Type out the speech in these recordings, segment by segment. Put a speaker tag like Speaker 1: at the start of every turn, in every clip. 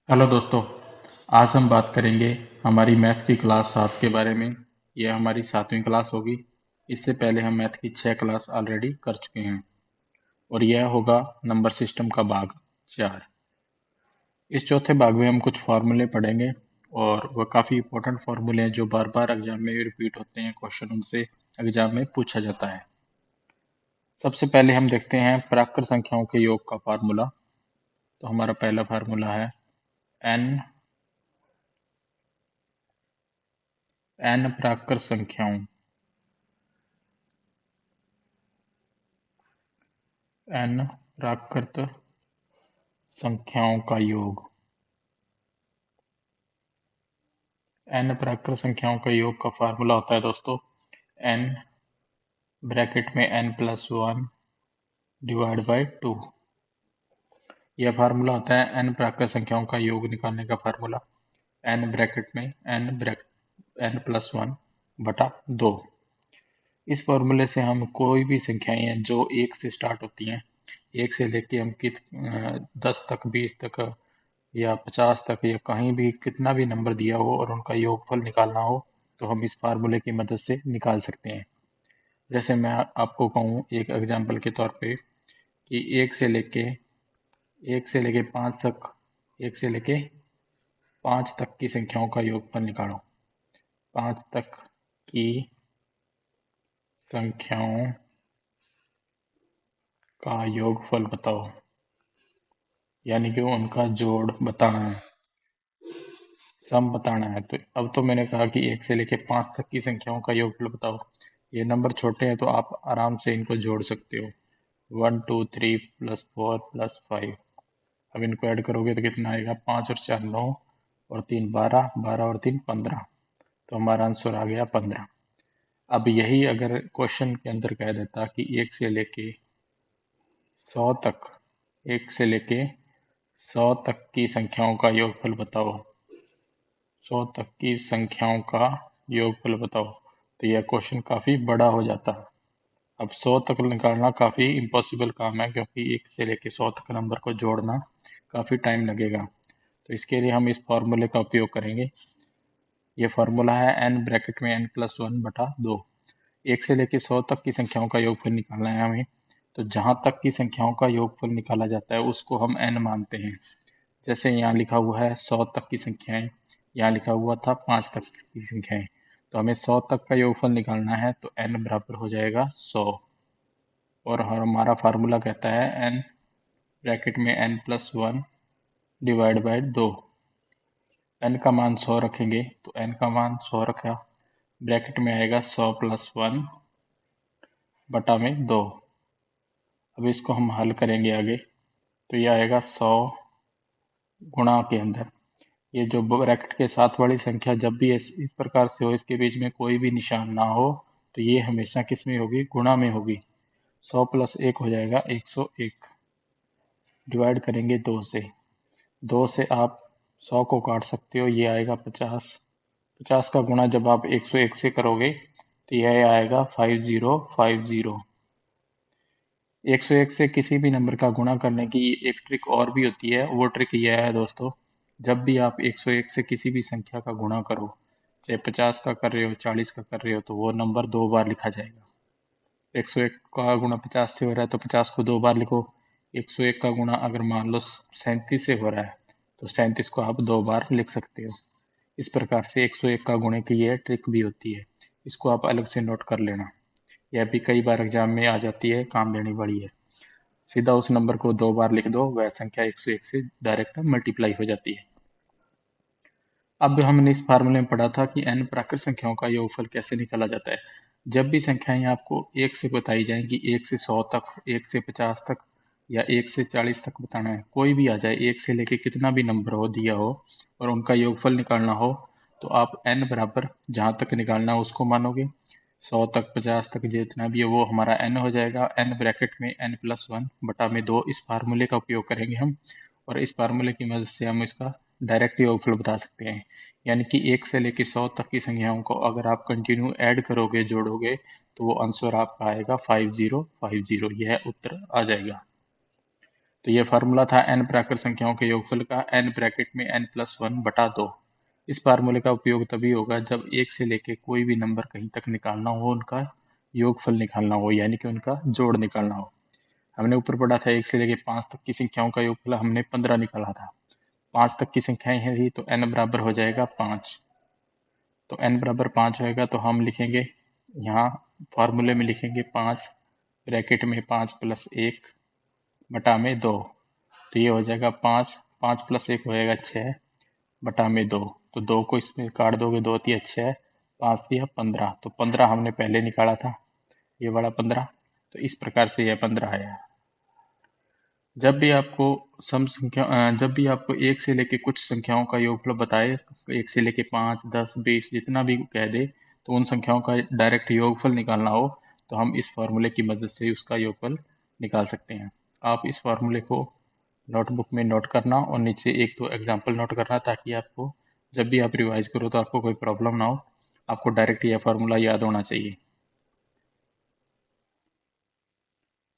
Speaker 1: Hello दोस्तों। आज हम बात करेंगे हमारी मैथ की क्लास 7 के बारे में। यह हमारी 7वीं क्लास होगी। इससे पहले हम मैथ की 6 क्लास ऑलरेडी कर चुके हैं और यह होगा नंबर सिस्टम का भाग 4। इस चौथे भाग में हम कुछ फार्मूले पढ़ेंगे और वह काफ़ी इंपॉर्टेंट फार्मूले हैं जो बार बार एग्जाम में रिपीट होते हैं। क्वेश्चन उनसे एग्जाम में पूछा जाता है। सबसे पहले हम देखते हैं प्राकृत संख्याओं के योग का फार्मूला। तो हमारा पहला फार्मूला है एन एन प्राकृत संख्याओं एन प्राकृत संख्याओं का योग। एन प्राकृत संख्याओं का योग का फार्मूला होता है दोस्तों एन ब्रैकेट में N plus one divide by two. यह फार्मूला होता है एन प्राकृत संख्याओं का योग निकालने का फार्मूला। एन ब्रैकेट में एन प्लस वन बटा दो। इस फार्मूले से हम कोई भी संख्याएं हैं जो एक से स्टार्ट होती हैं, एक से लेके हम 10 तक, 20 तक या 50 तक या कहीं भी कितना भी नंबर दिया हो और उनका योगफल निकालना हो तो हम इस फार्मूले की मदद से निकाल सकते हैं। जैसे मैं आपको कहूँ एक एग्जांपल के तौर पे कि एक से लेके पाँच तक की संख्याओं का योगफल निकालो। पाँच तक की संख्याओं का योगफल बताओ, यानी कि उनका जोड़ बताना है, सम बताना है। तो अब तो मैंने कहा कि एक से लेके पाँच तक की संख्याओं का योगफल बताओ। ये नंबर छोटे हैं तो आप आराम से इनको जोड़ सकते हो। 1 2 3 +4 +5। अब इनको ऐड करोगे तो कितना आएगा? 5 और 4 9 और 3 12, 12 और 3 15। तो हमारा आंसर आ गया 15। अब यही अगर क्वेश्चन के अंदर कह देता कि एक से लेके 100 तक एक से लेके 100 तक की संख्याओं का योगफल बताओ, 100 तक की संख्याओं का योगफल बताओ, तो यह क्वेश्चन काफ़ी बड़ा हो जाता है। अब 100 तक निकालना काफ़ी इम्पॉसिबल काम है क्योंकि एक से लेके 100 तक नंबर को जोड़ना काफ़ी टाइम लगेगा। तो इसके लिए हम इस फार्मूले का उपयोग करेंगे। ये फार्मूला है एन ब्रैकेट में एन प्लस वन बटा दो। एक से लेके 100 तक की संख्याओं का योगफल निकालना है हमें। तो जहां तक की संख्याओं का योगफल निकाला जाता है उसको हम एन मानते हैं। जैसे यहाँ लिखा हुआ है 100 तक की संख्याएं, यहाँ लिखा हुआ था 5 तक की संख्याएं। तो हमें 100 तक का योगफल निकालना है तो एन बराबर हो जाएगा 100। और हमारा फार्मूला कहता है एन ब्रैकेट में N plus one divide by दो। एन का मान 100 रखेंगे तो एन का मान 100 रखा, ब्रैकेट में आएगा 100 प्लस वन बटा में दो। अब इसको हम हल करेंगे आगे तो ये आएगा 100 गुणा के अंदर ये जो ब्रैकेट के साथ वाली संख्या जब भी इस प्रकार से हो, इसके बीच में कोई भी निशान ना हो, तो ये हमेशा किस में होगी? गुणा में होगी। 100 प्लस एक हो जाएगा 101। डिवाइड करेंगे दो से, दो से आप 100 को काट सकते हो, ये आएगा 50। 50 का गुणा जब आप 101 से करोगे तो यह आएगा 5050। 101 से किसी भी नंबर का गुणा करने की एक ट्रिक और भी होती है। वो ट्रिक यह है दोस्तों, जब भी आप 101 से किसी भी संख्या का गुणा करो, चाहे 50 का कर रहे हो, 40 का कर रहे हो, तो वो नंबर दो बार लिखा जाएगा। 101 का गुणा 50 से हो रहा है तो 50 को दो बार लिखो। 101 का गुणा अगर मान लो 37 से हो रहा है तो 37 को आप दो बार लिख सकते हो। इस प्रकार से 101 का गुणे की यह ट्रिक भी होती है। इसको आप अलग से नोट कर लेना। यह भी कई बार एग्जाम में आ जाती है, काम देने वाली है। सीधा उस नंबर को दो बार लिख दो, वह संख्या 101 से डायरेक्ट मल्टीप्लाई हो जाती है। अब हमने इस फार्मूले में पढ़ा था कि n प्राकृत संख्याओं का योगफल कैसे निकाला जाता है। जब भी संख्याएं आपको एक से बताई जाएं कि 1 से 100 तक, 1 से 50 तक या 1 से 40 तक बताना है, कोई भी आ जाए, एक से लेके कितना भी नंबर हो दिया हो और उनका योगफल निकालना हो, तो आप n बराबर जहाँ तक निकालना है उसको मानोगे। 100 तक, 50 तक, जितना भी है वो हमारा n हो जाएगा। n ब्रैकेट में n प्लस वन बटा में दो। इस फार्मूले का उपयोग करेंगे हम और इस फार्मूले की मदद से हम इसका डायरेक्ट योगफल बता सकते हैं। यानी कि 1 से लेकर 100 तक की संख्याओं को अगर आप कंटिन्यू ऐड करोगे, जोड़ोगे, तो वो आंसर आपका आएगा 5050। यह उत्तर आ जाएगा। तो ये फार्मूला था n प्राकृत संख्याओं के योगफल का, n ब्रैकेट में n+1/2। इस फार्मूले का उपयोग तभी होगा जब एक से लेके कोई भी नंबर कहीं तक निकालना हो, उनका योगफल निकालना हो, यानी कि उनका जोड़ निकालना हो। हमने ऊपर पढ़ा था एक से लेके 5 तक की संख्याओं का योगफल हमने 15 निकाला था। 5 तक की संख्याएं हैं तो n बराबर हो जाएगा 5। तो n बराबर 5 होएगा तो हम लिखेंगे यहाँ फार्मूले में लिखेंगे 5 ब्रैकेट में 5+1/2। तो ये हो जाएगा 5, 5+1 हो जाएगा 6/2। तो 2 को इसमें काट दोगे, 2 तिया 6, 5 तिया 15। तो 15 हमने पहले निकाला था, ये वाला 15। तो इस प्रकार से यह 15 आया। जब भी आपको एक से लेके कुछ संख्याओं का योगफल बताए, एक से लेके 5, 10, 20 जितना भी कह दे, तो उन संख्याओं का डायरेक्ट योगफल निकालना हो तो हम इस फार्मूले की मदद से उसका योगफल निकाल सकते हैं। आप इस फार्मूले को नोटबुक में नोट करना और नीचे एक दो एग्जाम्पल नोट करना, ताकि आपको जब भी आप रिवाइज करो तो आपको कोई प्रॉब्लम ना हो, आपको डायरेक्ट यह फार्मूला याद होना चाहिए।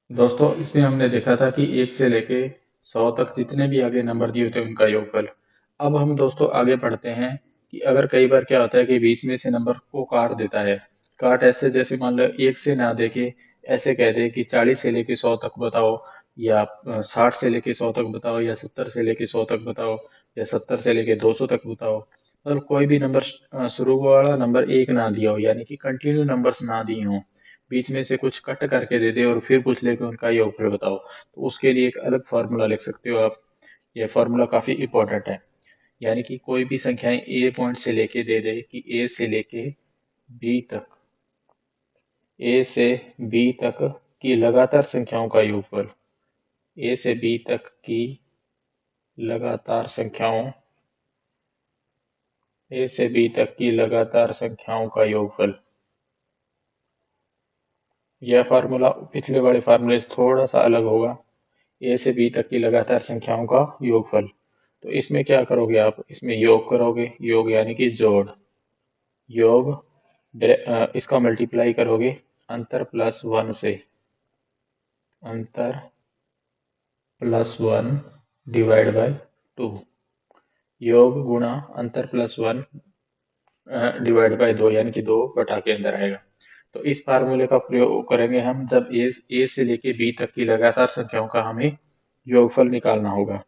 Speaker 1: दोस्तों, इसमें हमने देखा था कि 1 से लेके 100 तक जितने भी आगे नंबर दिए होते हैं उनका योगफल। अब हम दोस्तों आगे पढ़ते हैं कि अगर कई बार क्या होता है कि बीच में से नंबर को काट देता है। काट ऐसे, जैसे मान लो 1 से ना दे के ऐसे कह दे कि 40 से लेके 100 तक बताओ, या 60 से लेके 100 तक बताओ, या 70 से लेके 100 तक बताओ, या 70 से लेके 200 तक बताओ। मतलब कोई भी नंबर शुरू वाला नंबर एक ना दिया हो, यानी कि कंटिन्यू नंबर्स ना दिए हों, बीच में से कुछ कट करके दे दे और फिर पूछ ले कि उनका योगफल बताओ, तो उसके लिए एक अलग फार्मूला लिख सकते हो आप। यह फार्मूला काफी इंपॉर्टेंट है। यानी कि कोई भी संख्याएं ए पॉइंट से लेके दे दे कि ए से लेके बी तक, ए से बी तक की लगातार संख्याओं का योगफल, ए से बी तक की लगातार संख्याओं, ए से बी तक की लगातार संख्याओं का योगफल। यह फार्मूला पिछले वाले फार्मूले से थोड़ा सा अलग होगा। ए से बी तक की लगातार संख्याओं का योगफल। तो इसमें क्या करोगे आप, इसमें योग करोगे, योग यानी कि जोड़, योग इसका मल्टीप्लाई करोगे अंतर +1 से, अंतर +1 डिवाइड बाय 2, योग गुणा अंतर +1 डिवाइड बाय 2, यानी कि 2 बटा के अंदर आएगा। तो इस फार्मूले का प्रयोग करेंगे हम जब ए से लेके बी तक की लगातार संख्याओं का हमें योगफल निकालना होगा।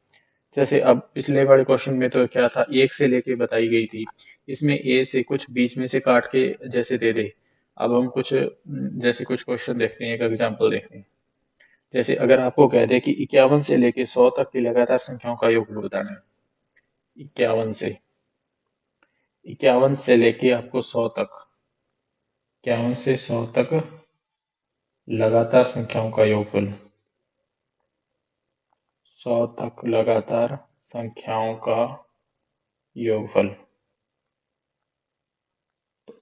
Speaker 1: जैसे अब पिछले वाले क्वेश्चन में तो क्या था, 1 से लेके बताई गई थी, इसमें ए से कुछ बीच में से काट के जैसे दे दे। अब हम कुछ जैसे कुछ क्वेश्चन देखते हैं, एक एग्जांपल देखते हैं। जैसे अगर आपको कह दे कि 51 से लेके 100 तक की लगातार संख्याओं का योगफल बताना है, 51 से लेके आपको 100 तक, 51 से 100 तक लगातार संख्याओं का योगफल, 100 तक लगातार संख्याओं का योगफल।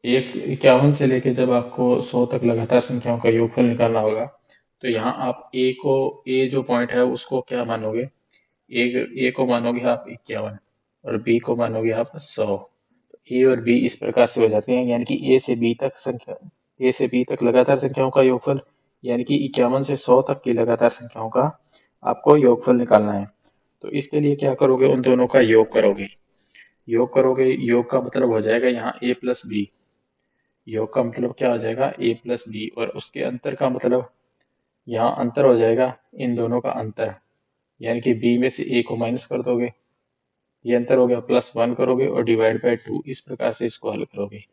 Speaker 1: एक 51 से लेके जब आपको 100 तक लगातार संख्याओं का योगफल निकालना होगा, तो यहाँ आप ए जो पॉइंट है उसको क्या मानोगे, ए को मानोगे आप 51 और बी को मानोगे आप 100। ए और बी इस प्रकार से हो जाते हैं, यानी कि ए से बी तक लगातार संख्याओं का योगफल, यानी कि 51 से 100 तक की लगातार संख्याओं का आपको योगफल निकालना है। तो इसके लिए क्या करोगे, उन दोनों का योग करोगे। योग का मतलब हो जाएगा यहाँ a प्लस बी। योग का मतलब क्या हो जाएगा, a प्लस बी, और उसके अंतर का मतलब यहाँ अंतर हो जाएगा इन दोनों का अंतर, यानी कि b में से a को माइनस कर दोगे, ये अंतर हो गया, +1 करोगे और डिवाइड बाय 2, इस प्रकार से इसको हल करोगे।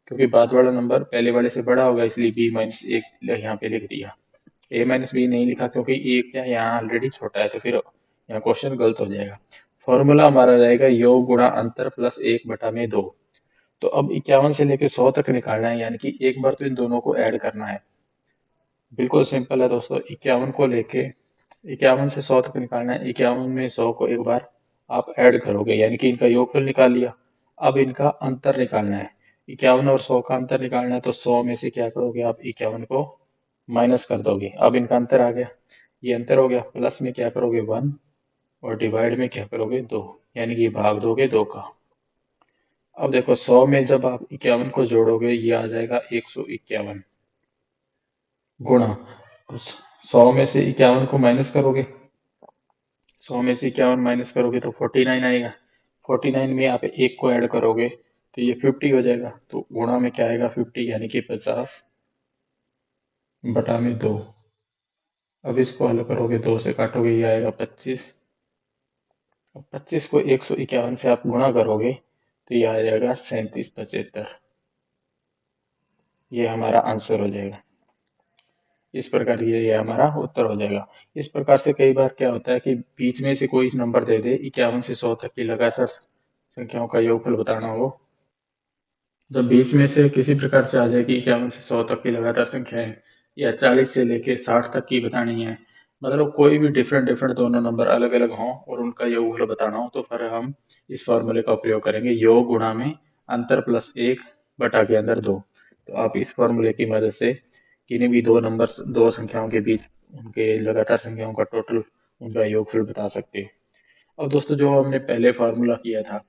Speaker 1: क्योंकि बाद वाला नंबर पहले वाले से बड़ा होगा, इसलिए b-1 यहाँ पे लिख दिया। a-b नहीं लिखा क्योंकि a क्या यहाँ ऑलरेडी छोटा है, तो फिर यहाँ क्वेश्चन गलत हो जाएगा। फॉर्मूला हमारा रहेगा योग गुणा अंतर +1/2। तो अब 51 से लेके 100 तक निकालना है, यानी कि एक बार तो इन दोनों को ऐड करना है। बिल्कुल सिंपल है दोस्तों, 51 को लेके 51 से 100 तक निकालना है, 51 में 100 को एक बार आप ऐड करोगे, यानी कि इनका योगफल निकाल लिया। अब इनका अंतर निकालना है, 51 और 100 का अंतर निकालना है, तो 100 में से क्या करोगे आप, 51 को माइनस कर दोगे। अब इनका अंतर आ गया, ये अंतर हो गया, प्लस में क्या करोगे 1 और डिवाइड में क्या करोगे 2, यानी कि भाग दोगे 2 का। अब देखो 100 में जब आप 51 को जोड़ोगे, ये आ जाएगा 151 गुणा 100 में से 51 को माइनस करोगे, 100 में से 51 माइनस करोगे तो 49 आएगा। 49 में आप एक को ऐड करोगे तो ये 50 हो जाएगा। तो गुणा में क्या आएगा 50 यानी कि 50 बटा में 2। अब इसको हल करोगे 2 से काटोगे ये आएगा 25। अब 25 को 151 से आप गुणा करोगे तो ये आ जाएगा 3775। ये हमारा आंसर हो जाएगा। इस प्रकार ये हमारा उत्तर हो जाएगा। इस प्रकार से कई बार क्या होता है कि बीच में से कोई नंबर दे दे 51 से 100 तक की लगातार संख्याओं का योगफल बताना हो। जब बीच में से किसी प्रकार से आ जाए कि 51 से 100 तक की लगातार संख्याएं या 40 से लेके 60 तक की बतानी है, मतलब कोई भी डिफरेंट डिफरेंट दोनों नंबर अलग अलग हों और उनका योगफल बताना हो, तो फिर हम इस फॉर्मूले का उपयोग करेंगे, योग गुणा में अंतर प्लस 1 बटा के अंदर 2। तो आप इस फॉर्मूले की मदद से किन्हीं भी दो नंबर दो संख्याओं के बीच उनके लगातार संख्याओं का टोटल उनका योगफल बता सकते हैं। अब दोस्तों जो हमने पहले फार्मूला किया था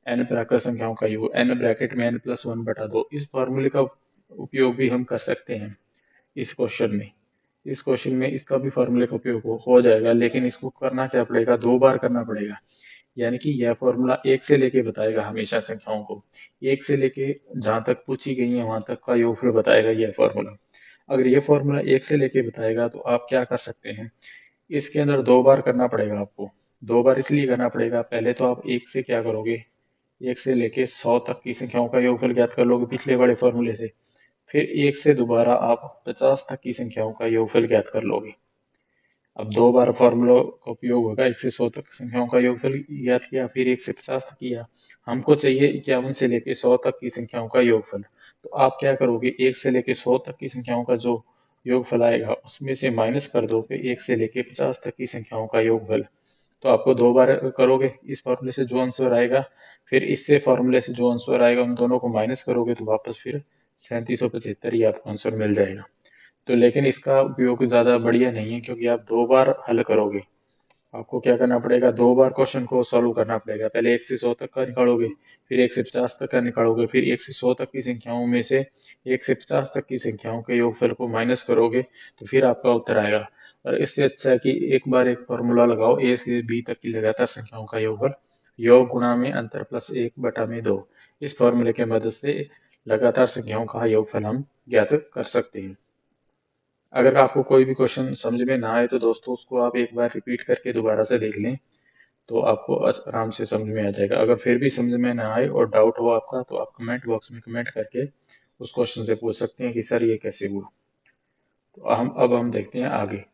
Speaker 1: एन प्राकृत संख्याओं का योग एन ब्रैकेट में n+1 बटा 2, इस फॉर्मूले का उपयोग भी हम कर सकते हैं इस क्वेश्चन में। इस क्वेश्चन में इसका भी फॉर्मूले का उपयोग हो जाएगा, लेकिन इसको करना क्या पड़ेगा, 2 बार करना पड़ेगा। यानी कि यह फॉर्मूला 1 से लेके बताएगा हमेशा संख्याओं को, 1 से लेके जहां तक पूछी गई है वहां तक का योगफल बताएगा यह फॉर्मूला। अगर ये फॉर्मूला 1 से लेके बताएगा तो आप क्या कर सकते हैं, इसके अंदर 2 बार करना पड़ेगा आपको। 2 बार इसलिए करना पड़ेगा, पहले तो आप 1 से क्या करोगे, 1 से लेके 100 तक की संख्याओं का योगफल ज्ञात कर लोगे पिछले वाले फॉर्मूले से। फिर 1 से दोबारा आप 50 तक की संख्याओं का योगफल ज्ञात कर लोगे। अब 2 बार फॉर्मूला का उपयोग होगा, 1 से 100 तक संख्याओं का योगफल ज्ञात किया, फिर 1 से 50 तक किया। हमको चाहिए 51 से लेके 100 तक की संख्याओं का योगफल। तो आप क्या करोगे, 1 से लेके 100 तक की संख्याओं का जो योगफल आएगा उसमें से माइनस कर दोगे 1 से लेके 50 तक की संख्याओं का योगफल। तो आपको 2 बार करोगे इस फॉर्मूले से जो आंसर आएगा, फिर इससे फॉर्मूले से जो आंसर आएगा उन दोनों को माइनस करोगे तो वापस फिर 3775 ही आपको आंसर मिल जाएगा। तो लेकिन इसका उपयोग ज़्यादा बढ़िया नहीं है, क्योंकि आप 2 बार हल करोगे। आपको क्या करना पड़ेगा, 2 बार क्वेश्चन को सॉल्व करना पड़ेगा। पहले 1 से 100 तक का निकालोगे, फिर 1 से 50 तक का निकालोगे, फिर 1 से 100 तक की संख्याओं में से 1 से 50 तक की संख्याओं के योगफल को माइनस करोगे तो फिर आपका उत्तर आएगा। और इससे अच्छा है कि एक बार एक फॉर्मूला लगाओ, ए से बी तक की लगातार संख्याओं का योगफल योग गुणा में अंतर प्लस 1 बटा में 2। इस फॉर्मूले की मदद से लगातार संख्याओं का योगफल हम ज्ञात कर सकते हैं। अगर आपको कोई भी क्वेश्चन समझ में ना आए तो दोस्तों उसको आप एक बार रिपीट करके दोबारा से देख लें, तो आपको आराम से समझ में आ जाएगा। अगर फिर भी समझ में ना आए और डाउट हो आपका, तो आप कमेंट बॉक्स में कमेंट करके उस क्वेश्चन से पूछ सकते हैं कि सर ये कैसे हुआ। तो हम देखते हैं आगे।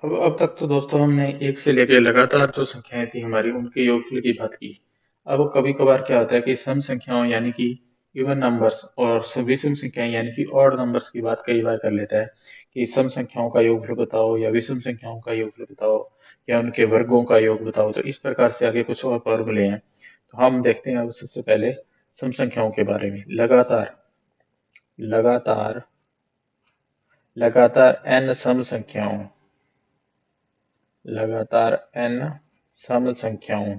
Speaker 1: अब तक तो दोस्तों हमने 1 से लेकर लगातार जो संख्याएं थी हमारी उनके योगफल की बात की। अब कभी कभार क्या होता है कि सम संख्याओं यानी कि इवन नंबर्स और विषम संख्याएं यानी कि ऑड नंबर्स की बात कई बार कर लेता है कि सम संख्याओं का योगफल बताओ या विषम संख्याओं का योगफल बताओ या उनके वर्गों का योग बताओ। तो इस प्रकार से आगे कुछ और फॉर्मूले हैं। तो हम देखते हैं अब सबसे पहले सम संख्याओं के बारे में। लगातार लगातार लगातार n सम संख्याओं लगातार n सम संख्याओं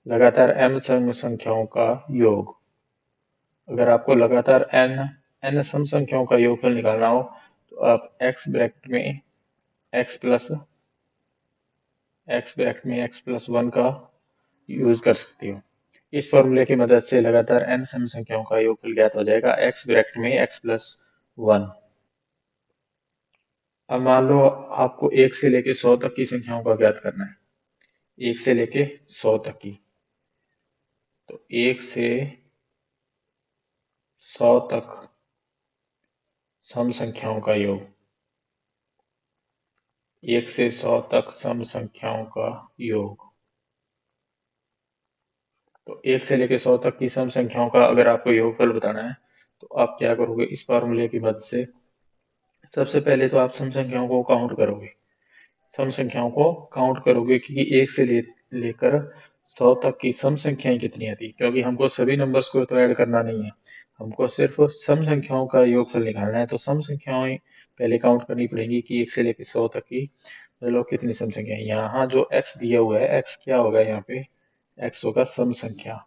Speaker 1: लगातार m सम संख्याओं का योग। अगर आपको लगातार n सम संख्याओं का योगफल निकालना हो तो आप x ब्रैकेट में x प्लस 1 का यूज कर सकते हो। इस फॉर्मूले की मदद से लगातार n सम संख्याओं का योगफल ज्ञात हो जाएगा, x ब्रैकेट में x+1। अब मान लो आपको 1 से लेके 100 तक की संख्याओं का ज्ञात करना है, 1 से लेके 100 तक की। तो 1 से 100 तक सम संख्याओं का योग, 1 से 100 तक सम संख्याओं का योग। तो 1 से लेकर 100 तक की सम संख्याओं का अगर आपको योगफल बताना है तो आप क्या करोगे, इस फॉर्मूले की मदद से सबसे पहले तो आप सम संख्याओं को काउंट करोगे। सम संख्याओं को काउंट करोगे कि 1 से लेकर 100 तक की सम संख्याएं कितनी आती, क्योंकि हमको सभी नंबर्स को तो ऐड करना नहीं है, हमको सिर्फ सम संख्याओं का योगफल निकालना है। तो सम संख्याएं पहले काउंट करनी पड़ेगी कि 1 से लेकर 100 तक की मतलब कितनी सम संख्या है। यहाँ जो x दिया हुआ है, x क्या होगा यहाँ पे, x होगा सम संख्या।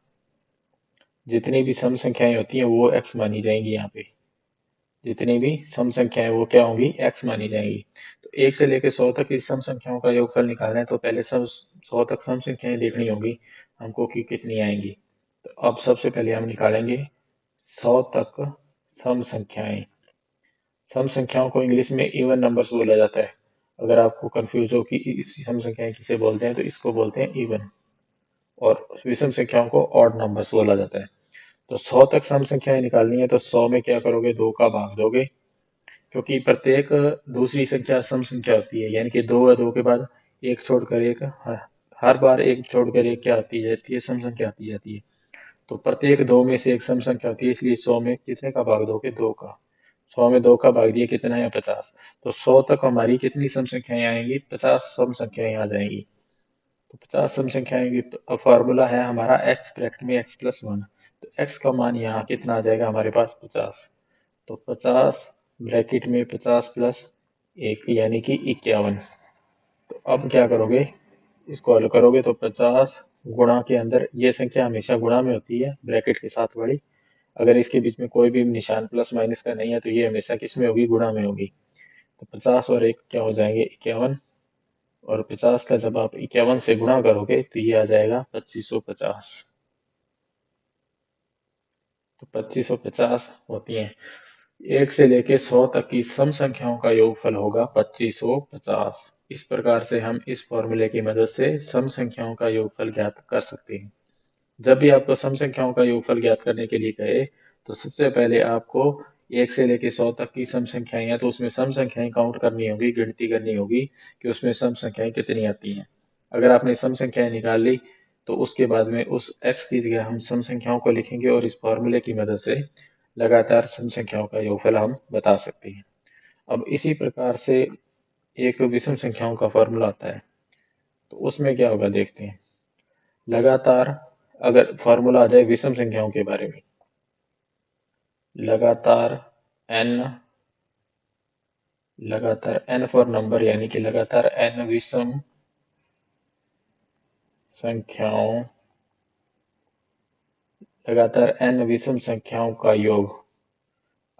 Speaker 1: जितनी भी सम संख्याएं होती हैं वो x मानी जाएंगी यहाँ पे। जितनी भी सम संख्याएं वो क्या होंगी, x मानी जाएंगी। तो 1 से लेकर 100 तक इस सम संख्याओं का योगफल निकालना है तो पहले सब 100 तक सम संख्याएं देखनी होंगी हमको कि कितनी आएंगी। तो अब सबसे पहले हम निकालेंगे 100 तक सम संख्याएं। सम संख्याओं को इंग्लिश में इवन नंबर्स बोला जाता है। अगर आपको कंफ्यूज हो कि इस सम संख्याएं किसे बोलते हैं तो इसको बोलते हैं इवन, और विषम संख्याओं को ऑड नंबर्स बोला जाता है। तो 100 तक सम संख्याएं निकालनी है तो 100 में क्या करोगे, 2 का भाग दोगे, क्योंकि प्रत्येक दूसरी संख्या सम संख्या होती है, यानी कि 2 है, 2 के बाद एक छोड़कर एक, हर बार एक छोड़कर एक क्या आती जाती है, सम संख्या आती जाती है। तो प्रत्येक 2 में से एक सम संख्या होती है, इसलिए 100 में कितने का भाग दोगे, 2 का। 100 में 2 का भाग दिए कितना है, 50। तो 100 तक हमारी कितनी सम संख्याएं आएंगी, 50 सम संख्याएं आ जाएंगी। तो 50 सम संख्याएं आएंगी। तो अब फॉर्मूला है हमारा x ब्रैकेट में x+1। तो x का मान यहाँ कितना आ जाएगा हमारे पास, 50। तो 50 ब्रैकेट में 50 प्लस 1 यानी कि 51। तो अब क्या करोगे, इसको हल करोगे तो 50 गुणा के अंदर, ये संख्या हमेशा गुणा में होती है ब्रैकेट के साथ वाली। अगर इसके बीच में कोई भी निशान प्लस माइनस का नहीं है तो ये हमेशा किस में होगी, गुणा में होगी। तो 50 और 1 क्या हो जाएंगे, 51। और 50 का जब आप 51 से गुणा करोगे तो ये आ जाएगा 2550। तो 2550 होती हैं। 1 से लेके 100 तक की सम संख्याओं का योगफल होगा 2550। इस प्रकार से हम इस फॉर्मूले की मदद से सम संख्याओं का योगफल ज्ञात कर सकते हैं। जब भी आपको सम संख्याओं का योगफल ज्ञात करने के लिए कहे तो सबसे पहले आपको 1 से लेके 100 तक की सम संख्याएं हैं तो उसमें सम संख्याएं काउंट करनी होगी, गिनती करनी होगी कि उसमें सम संख्याएं कितनी आती हैं। अगर आपने सम संख्याएं निकाल ली तो उसके बाद में उस x की जगह हम सम संख्याओं को लिखेंगे और इस फॉर्मूले की मदद से लगातार सम संख्याओं का योगफल हम बता सकते हैं। अब इसी प्रकार से एक विषम संख्याओं का फॉर्मूला आता है, तो उसमें क्या होगा देखते हैं। लगातार अगर फॉर्मूला आ जाए विषम संख्याओं के बारे में, लगातार n, लगातार n फॉर नंबर, यानी कि लगातार n विषम संख्याओं, लगातार n विषम संख्याओं का योग।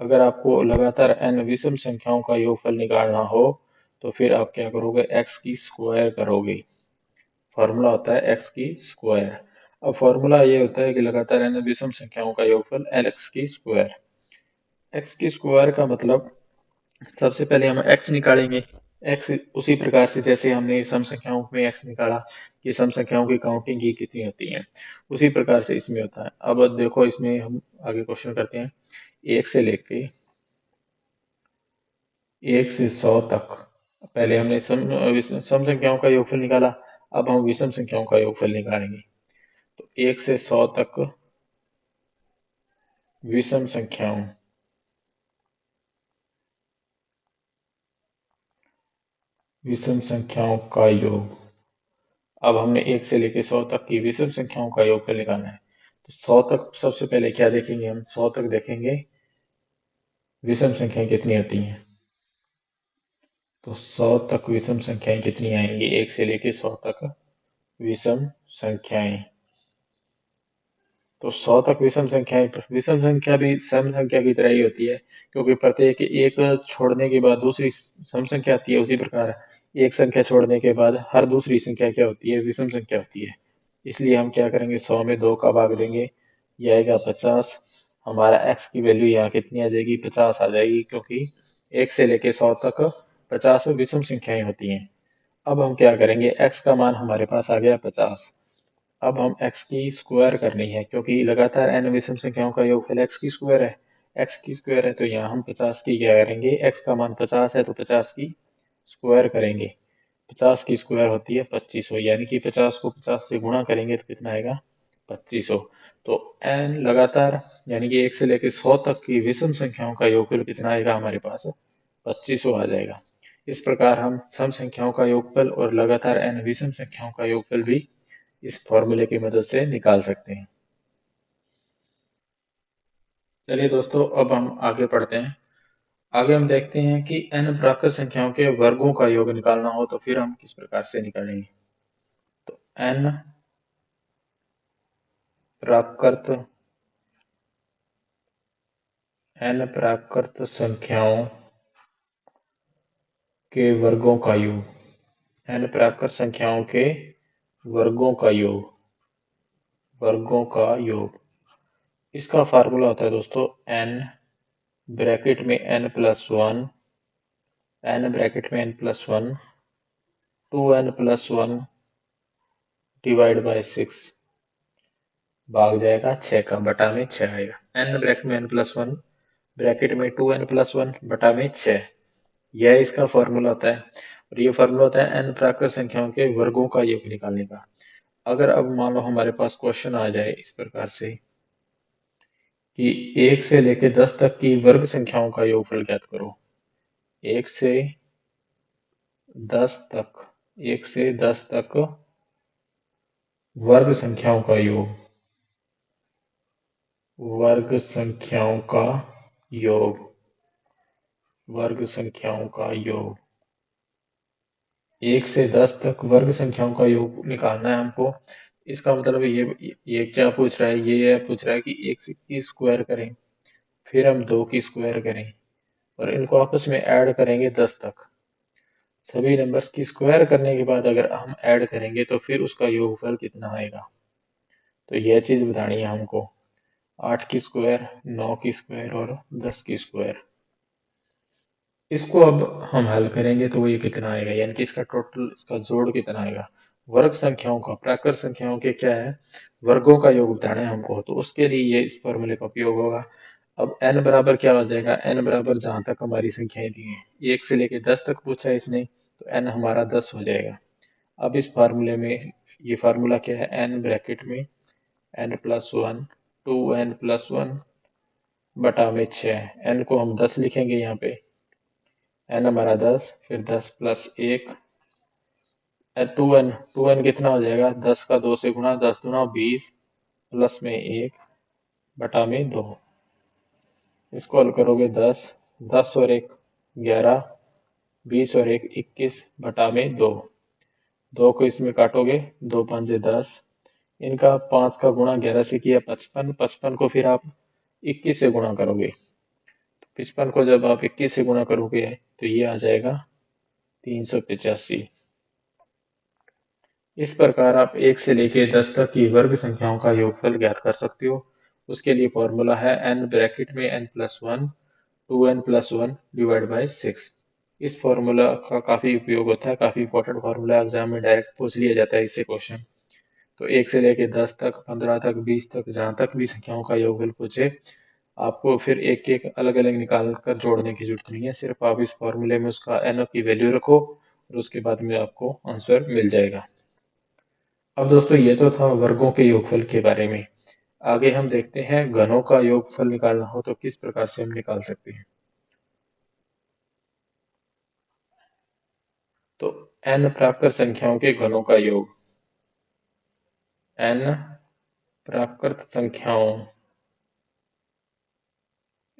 Speaker 1: अगर आपको लगातार n विषम संख्याओं का योगफल निकालना हो तो फिर आप क्या करोगे, x की स्क्वायर करोगे। फॉर्मूला होता है x की स्क्वायर। अब फॉर्मूला ये होता है कि लगातार n विषम संख्याओं का योगफल x की स्क्वायर। x की स्क्वायर का मतलब, सबसे पहले हम x निकालेंगे। x उसी प्रकार से जैसे हमने सम संख्याओं में x निकाला कि सम संख्याओं की काउंटिंग की कितनी होती है, उसी प्रकार से इसमें होता है। अब देखो इसमें हम आगे क्वेश्चन करते हैं। 1 से लेके 1 से 100 तक पहले हमने सम संख्याओं का योगफल निकाला। अब हम विषम संख्याओं का योगफल निकालेंगे। तो 1 से 100 तक विषम संख्याओं, विषम संख्याओं का योग। अब हमने 1 से लेकर 100 तक की विषम संख्याओं का योगफल निकालना है। तो 100 तक सबसे पहले क्या देखेंगे, हम 100 तक देखेंगे विषम संख्याएं कितनी होती हैं। तो 100 तक विषम संख्याएं कितनी आएंगी, 1 से लेकर 100 तक विषम संख्याएं। तो 100 तक विषम संख्याएं, विषम संख्या भी सम संख्या की तरह ही होती है, क्योंकि प्रत्येक एक छोड़ने के बाद दूसरी सम संख्या आती है। उसी प्रकार एक संख्या छोड़ने के बाद हर दूसरी संख्या क्या होती है, विषम संख्या होती है। इसलिए हम क्या करेंगे, 100 में 2 का भाग देंगे, यह आएगा 50। हमारा x की वैल्यू यहाँ कितनी आ जाएगी, 50 आ जाएगी, क्योंकि 1 से लेके 100 तक 50 विषम संख्याएं होती हैं। अब हम क्या करेंगे, x का मान हमारे पास आ गया 50। अब हम x की स्क्वायर करनी है, क्योंकि लगातार n विषम संख्याओं का योगफल x की स्क्वायर है। x की स्क्वायर है तो यहाँ हम 50 की क्या करेंगे, x का मान 50 है तो 50 की स्क्वायर करेंगे। 50 की स्क्वायर होती है 2500, यानी कि 50 को 50 से गुणा करेंगे तो कितना आएगा, 2500। तो n लगातार यानी कि 1 से लेकर 100 तक की विषम संख्याओं का योगफल कितना आएगा हमारे पास, 2500 आ जाएगा। इस प्रकार हम सम संख्याओं का योगफल और लगातार n विषम संख्याओं का योगफल भी इस फॉर्मूले की मदद से निकाल सकते हैं। चलिए दोस्तों, अब हम आगे पढ़ते हैं। आगे हम देखते हैं कि n प्राकृत संख्याओं के वर्गों का योग निकालना हो तो फिर हम किस प्रकार से निकालेंगे। तो n प्राकृत n प्राकृत संख्याओं के वर्गों का योग। n प्राकृत संख्याओं के वर्गों का योग। वर्गों का योग। इसका फार्मूला होता है दोस्तों n ब्रैकेट में n plus one, n bracket में n plus one, 2n plus one divide by 6 भाग जाएगा 6 का, बटा में 6 आएगा। n ब्रैकेट में n प्लस वन, ब्रैकेट में 2n प्लस वन बटा में 6, यह इसका फॉर्मूला होता है। और ये फॉर्मूला होता है n प्राकृत संख्याओं के वर्गों का योग निकालने का। अगर अब मान लो हमारे पास क्वेश्चन आ जाए इस प्रकार से कि 1 से लेकर 10 तक की वर्ग संख्याओं का योगफल ज्ञात करो। 1 से 10 तक, 1 से 10 तक वर्ग संख्याओं का योग। वर्ग संख्याओं का योग। वर्ग संख्याओं का योग। 1 से 10 तक वर्ग संख्याओं का योग निकालना है हमको। इसका मतलब ये क्या पूछ रहा है, ये पूछ रहा है कि 1 की स्क्वायर करें, फिर हम 2 की स्क्वायर करें और इनको आपस में ऐड करेंगे 10 तक। सभी नंबर्स की स्क्वायर करने के बाद अगर हम ऐड करेंगे तो फिर उसका योगफल कितना आएगा, तो यह चीज बतानी है हमको। 8 की स्क्वायर, 9 की स्क्वायर और 10 की स्क्वायर। इसको अब हम हल करेंगे तो ये कितना आएगा, यानी कि इसका टोटल, इसका जोड़ कितना आएगा। वर्ग संख्याओं का, प्राकृत संख्याओं के क्या है, वर्गों का योग बताना है हमको, तो उसके लिए ये इस फॉर्मूले का उपयोग होगा। अब n बराबर क्या हो जाएगा, n बराबर जहां तक हमारी संख्याएं दी हैं, 1 से लेके 10 तक पूछा है इसने, तो n हमारा 10 हो जाएगा। अब इस फार्मूले में, ये फार्मूला क्या है, n ब्रैकेट में n plus one, 2n plus one बटा में 6, n को हम 10 लिखेंगे यहाँ पे, n हमारा 10, फिर 10 प्लस 1, 2n, 2n कितना हो जाएगा, 10 का 2 से गुणा, 10 दूना 20 प्लस में 1 बटा में 2। इसको हल करोगे 10, 10 और 1 11, 20 और 1 21 बटा में 2। 2 को इसमें काटोगे, 2 5 10, इनका 5 का गुणा 11 से किया 55, 55 को फिर आप 21 से गुणा करोगे, 55 को जब आप 21 से गुणा करोगे तो ये आ जाएगा 385। इस प्रकार आप 1 से लेकर 10 तक की वर्ग संख्याओं का योगफल ज्ञात कर सकते हो। उसके लिए फॉर्मूला है n ब्रैकेट में n plus one, 2n plus one divide by 6। इस फॉर्मूला का काफी उपयोग होता है, काफी इंपॉर्टेंट फॉर्मूला, एग्जाम में डायरेक्ट पूछ लिया जाता है इससे क्वेश्चन। तो 1 से लेकर 10 तक, 15 तक, 20 तक, जहां तक भी संख्याओं का योगफल पूछे, आपको फिर एक एक अलग अलग निकाल कर जोड़ने की जरूरत नहीं है, सिर्फ आप इस फॉर्मूले में उसका n की वैल्यू रखो और उसके बाद में आपको आंसर मिल जाएगा। अब दोस्तों ये तो था वर्गों के योगफल के बारे में। आगे हम देखते हैं घनों का योगफल निकालना हो तो किस प्रकार से हम निकाल सकते हैं। तो n प्राकृत संख्याओं के घनों का योग। n प्राकृत संख्याओं,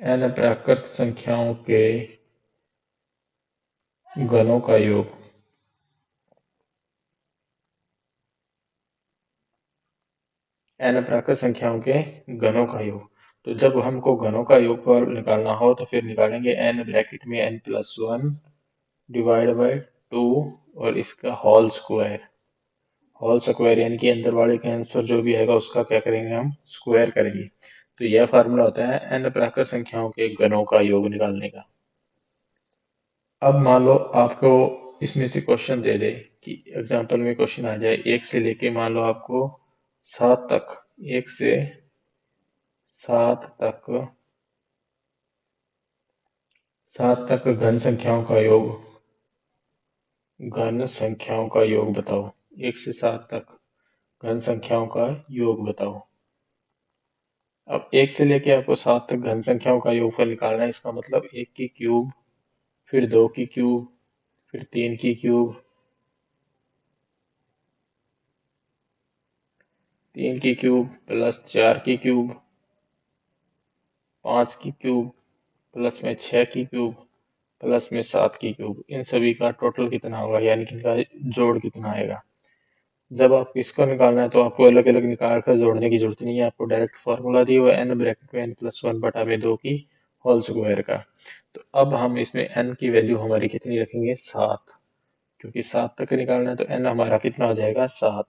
Speaker 1: n प्राकृत संख्याओं के घनों का योग। n प्राकृत संख्याओं के घनों का योग। तो जब हमको घनों का योगफल निकालना हो तो फिर निकालेंगे n ब्रैकेट में n plus one divide by 2 और इसका होल स्क्वायर। होल स्क्वायर यानी कि अंदर वाले के आंसर जो भी आएगा उसका क्या करेंगे, हम स्क्वायर करेंगे। तो यह फार्मूला होता है n प्राकृत संख्याओं के घनों का योग निकालने का। अब मान लो आपको इसमें से क्वेश्चन दे दे कि एग्जांपल में क्वेश्चन आ जाए 1 से लेके मान लो आपको 7 तक, 1 से 7 तक, 7 तक घन संख्याओं का योग। घन संख्याओं का योग बताओ। 1 से 7 तक घन संख्याओं का योग बताओ। अब 1 से लेके आपको 7 तक घन संख्याओं का योगफल निकालना है। इसका मतलब 1 की क्यूब, फिर 2 की क्यूब, फिर 3 की क्यूब, 3 की क्यूब प्लस 4 की क्यूब, 5 की क्यूब प्लस में 6 की क्यूब प्लस में 7 की क्यूब। इन सभी का टोटल कितना होगा, यानी कि इनका जोड़ कितना आएगा। जब आप इसका निकालना है तो आपको अलग अलग निकाल कर जोड़ने की जरूरत नहीं है, आपको डायरेक्ट फॉर्मूला दिया हुआ है n ब्रैकेट में n प्लस वन बटा में 2 की होल स्क्वायर का। तो अब हम इसमें n की वैल्यू हमारी कितनी रखेंगे, 7, क्योंकि 7 तक निकालना है तो n हमारा कितना हो जाएगा, 7।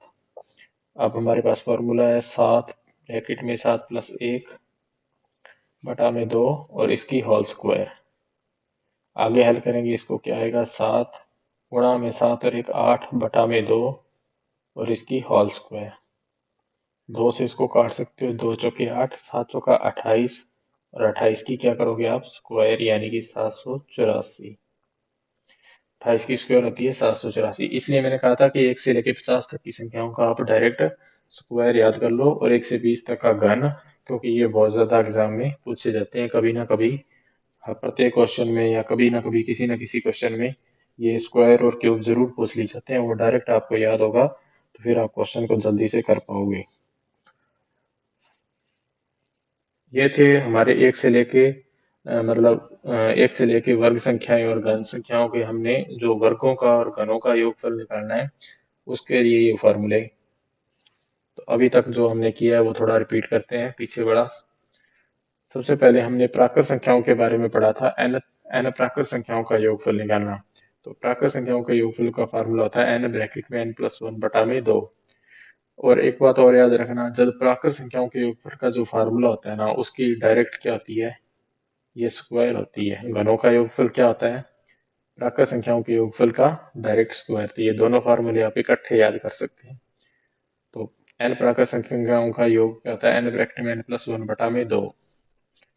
Speaker 1: अब हमारे पास फॉर्मूला है 7 ब्रैकेट में 7 प्लस 1 बटा में 2 और इसकी होल स्क्वायर। आगे हल करेंगे इसको, क्या आएगा, 7 गुणा में 7 और 1 8 बटा में 2 और इसकी होल स्क्वायर। 2 से इसको काट सकते हो, 2 चौके 8, 7 चौका 28 और 28 की क्या करोगे आप, स्क्वायर, यानी कि 784। 28 की स्क्वायर होती है 784। इसलिए मैंने कहा था कि 1 से लेकर 50 तक की संख्याओं का आप डायरेक्ट स्क्वायर याद कर लो और 1 से 20 तक का घन, क्योंकि ये बहुत ज्यादा एग्जाम में पूछे जाते हैं कभी ना कभी। हाँ, प्रत्येक क्वेश्चन में या कभी ना कभी किसी ना किसी क्वेश्चन में ये स्क्वायर और क्यूब जरूर पूछ ली जाते हैं। वो डायरेक्ट आपको याद होगा तो फिर आप क्वेश्चन को जल्दी से कर पाओगे। ये थे हमारे एक से लेके वर्ग संख्याएं और घन संख्याओं के, हमने जो वर्गों का और घनों का योगफल निकालना है उसके लिए ये फॉर्मूले। तो अभी तक जो हमने किया है वो थोड़ा रिपीट करते हैं, पीछे बड़ा। सबसे पहले हमने प्राकृत संख्याओं के बारे में पढ़ा था, एन प्राकृत संख्याओं का योगफल निकालना। तो प्राकृत संख्याओं का योगफल का फार्मूला होता है एन ब्रैकेट में n+1 बटा में 2। और एक बात और याद रखना, जब प्राकृत संख्याओं के योगफल का जो फार्मूला होता है ना, उसकी डायरेक्ट क्या होती है, ये स्क्वायर होती है। घनों का योगफल क्या होता है, प्राकृत संख्याओं के योगफल का डायरेक्ट स्क्वायर। तो ये दोनों फार्मूले आप इकट्ठे याद कर सकते हैं। तो एन प्राकृत संख्याओं का योग क्या होता है, एन ब्रैकेट में n+1 बटा में 2।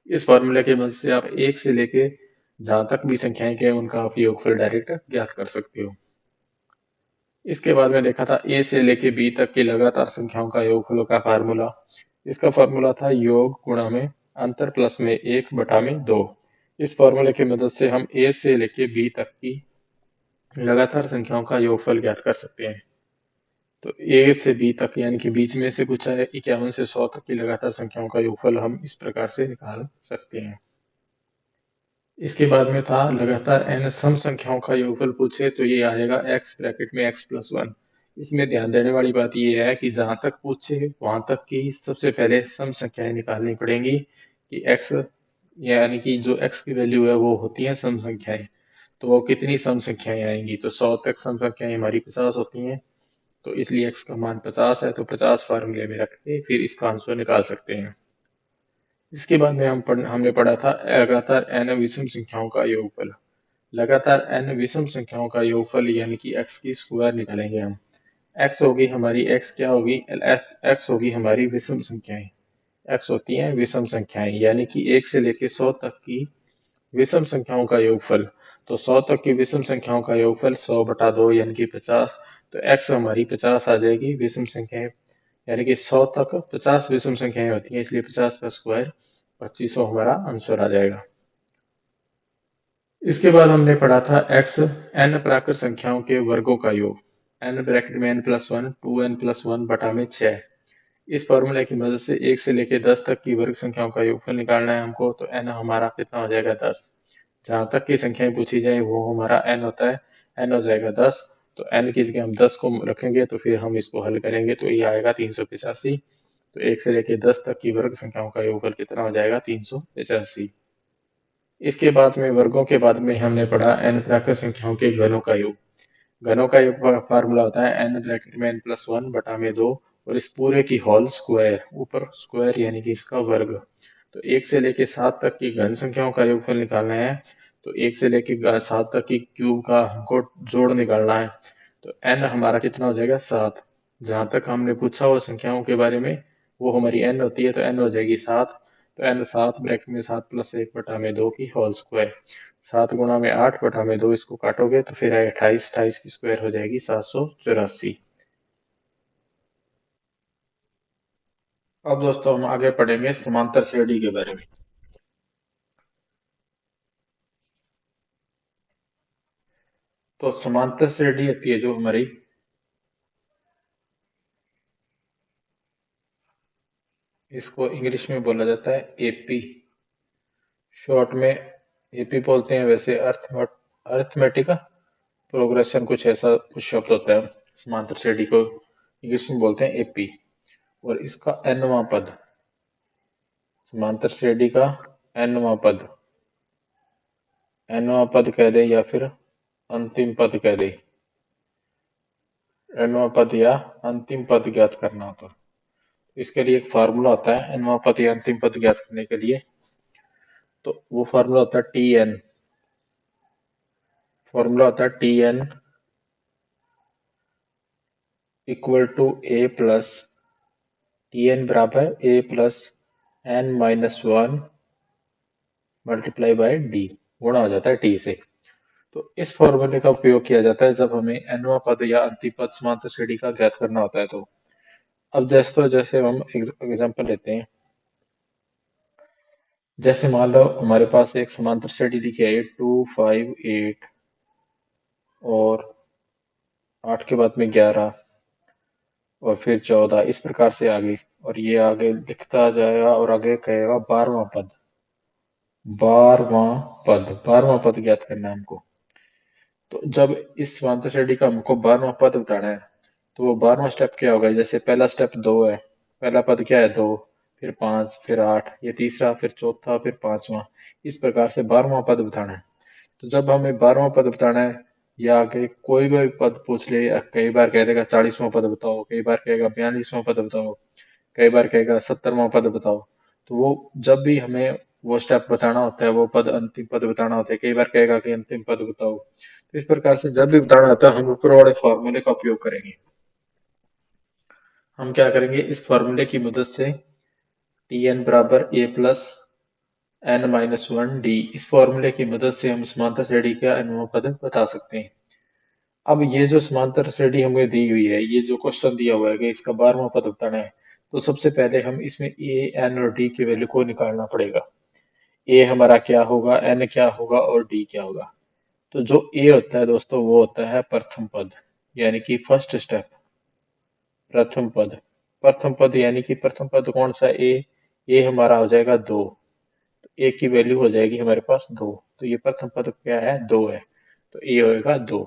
Speaker 1: इस फॉर्मूले की मदद से आप एक से लेके जहां तक भी संख्याएं के उनका आप योगफल डायरेक्ट ज्ञात कर सकते हो। इसके बाद में देखा था ए से लेके बी तक की लगातार संख्याओं का योगफल का फार्मूला। इसका फार्मूला था योग गुणा में अंतर प्लस में 1 बटा में 2। इस फॉर्मूले की मदद से हम ए से लेके बी तक की लगातार संख्याओं का योगफल ज्ञात कर सकते हैं। तो ए से बी तक यानी कि बीच में से कुछ है 51 से 100 तक की लगातार संख्याओं का योगफल हम इस प्रकार से निकाल सकते हैं। इसके बाद में था लगातार n सम संख्याओं का योगफल पूछे तो ये आएगा x ब्रैकेट में x+1। इसमें ध्यान देने वाली बात ये है कि जहां तक पूछे वहां तक की सबसे पहले सम संख्याएं निकालनी पड़ेंगी कि x, यानी कि जो x की वैल्यू है वो होती है सम संख्याएं। तो वो कितनी सम संख्याएं आएंगी, तो 100 तक सम संख्याएं हमारी 50 होती हैं। तो इसलिए x का मान 50 है, तो 50 फार्मूले में रख के फिर इसका आंसर निकाल सकते हैं। इसके बाद में हमने पढ़ा था लगातार n विषम संख्याओं का योगफल। लगातार n विषम संख्याओं का योगफल यानी कि x की स्क्वायर निकालेंगे हम। x होगी हमारी, x क्या होगी, x होगी हमारी विषम संख्याएं। x होती हैं विषम संख्याएं, यानी कि 1 से लेकर 100 तक की विषम संख्याओं का योगफल। तो 100 तक की विषम संख्याओं का योगफल 100 बटा 2 यानी कि 50। तो x हमारी 50 आ जाएगी विषम संख्याएं, यानी कि 100 तक 50 विषम संख्याएं होती हैं, इसलिए 50 का स्क्वायर 2500 हमारा आंसर आ जाएगा। इसके बाद हमने पढ़ा था x n प्राकृत संख्याओं के वर्गों का योग, n ब्रैकेट में n+1 2n+1 बटा में 6। इस फॉर्मूले की मदद से 1 से लेकर 10 तक की वर्ग संख्याओं का योगफल निकालना है हमको। तो n हमारा कितना हो जाएगा, 10। जहां तक की संख्याएं पूछी जाए वो हमारा n होता है, n हो जाएगा 10। तो n की जगह हम 10 को रखेंगे, तो फिर हम इसको हल करेंगे तो ये आएगा 385। तो 1 से लेकर 10 तक की वर्ग संख्याओं का योगफल कितना हो जाएगा, 385। इसके बाद में वर्गों के बाद में हमने पढ़ा n प्राकृत संख्याओं के घनों का योग। घनों का योग का फार्मूला होता है n ब्रैकेट में n+1 बटा में 2 और इस पूरे की होल स्क्वायर, ऊपर स्क्वायर यानी कि इसका वर्ग। तो 1 से लेके 7 तक की घन संख्याओं का योगफल निकालना है। तो 1 से लेके 7 तक की क्यूब का हमको जोड़ निकालना है। तो n हमारा कितना हो जाएगा, 7। जहां तक हमने पूछा वो संख्याओं के बारे में वो हमारी n होती है, तो n हो जाएगी 7। तो n 7 ब्रैकेट में 7 प्लस 1 बटा में 2 की होल स्क्वायर। 7 गुणा में 8 बटा में 2, इसको काटोगे तो फिर आए 28। 28 की स्क्वायर हो जाएगी 784। अब दोस्तों हम आगे पढ़ेंगे समांतर श्रेणी के बारे में। तो समांतर श्रेणी होती है जो हमारी, इसको इंग्लिश में बोला जाता है एपी, शॉर्ट में एपी बोलते हैं। वैसे अर्थमेटिक प्रोग्रेशन कुछ ऐसा कुछ शब्द होता है। समांतर श्रेणी को इंग्लिश में बोलते हैं एपी। और इसका nवां पद, समांतर श्रेणी का nवां पद nवां पद कह दे या फिर अंतिम पद कह दे, nवां पद या अंतिम पद ज्ञात करना हो तो इसके लिए एक फार्मूला होता है nवां पद या अंतिम पद ज्ञात करने के लिए। तो वो फार्मूला होता है टी एन, फॉर्मूला होता है T N equal to A plus, T N बराबर A plus N minus one multiply by D, गुणा हो जाता है टी से। तो इस फॉर्मूले का उपयोग किया जाता है जब हमें nवां पद या अंतिम पद समांतर श्रेणी का ज्ञात करना होता है। तो अब जैसे हम एग्जांपल लेते हैं, जैसे मान लो हमारे पास एक समांतर श्रेणी लिखी है 2 5 8 और 8 के बाद में 11 और फिर 14, इस प्रकार से आगे, और ये आगे लिखता जाएगा और आगे कहेगा 12वां पद, 12वां पद ज्ञात करना है हमको। तो जब इस समांतर श्रेणी का हमको 12वां पद बताना है तो वो 12वां स्टेप क्या होगा, जैसे पहला स्टेप 2 है, पहला पद क्या है 2, फिर 5, फिर 8, ये तीसरा, फिर चौथा, फिर पांचवा, इस प्रकार से 12वां पद बताना है। तो जब हमें 12वां पद बताना है या आगे कोई भी पद पूछ ले, कई बार कह देगा 40वां पद बताओ, कई बार कहेगा 42वां पद बताओ, कई बार कहेगा 70वां पद बताओ, तो वो जब भी हमें वो स्टेप बताना होता है, वो पद अंतिम पद बताना होता है, कई बार कहेगा कि अंतिम पद बताओ, तो इस प्रकार से जब भी बताना होता है हम ऊपर वाले फॉर्मूले का उपयोग करेंगे। हम क्या करेंगे, इस फॉर्मूले की मदद से टी एन बराबर A plus N minus one D, इस फॉर्मूले की मदद से हम समांतर श्रेणी का nवां पद बता सकते हैं। अब ये जो समांतर श्रेणी हमें दी हुई है, ये जो क्वेश्चन दिया हुआ है कि इसका 12वां पद बताना है, तो सबसे पहले हम इसमें ए एन और डी की वैल्यू को निकालना पड़ेगा। ए हमारा क्या होगा, एन क्या होगा और डी क्या होगा। तो जो ए होता है दोस्तों वो होता है प्रथम पद, यानी कि फर्स्ट स्टेप, प्रथम पद। प्रथम पद यानी कि प्रथम पद कौन सा, ए हमारा हो जाएगा 2, ए की वैल्यू हो जाएगी हमारे पास 2, तो ये प्रथम पद क्या है 2 है, तो ए होएगा 2।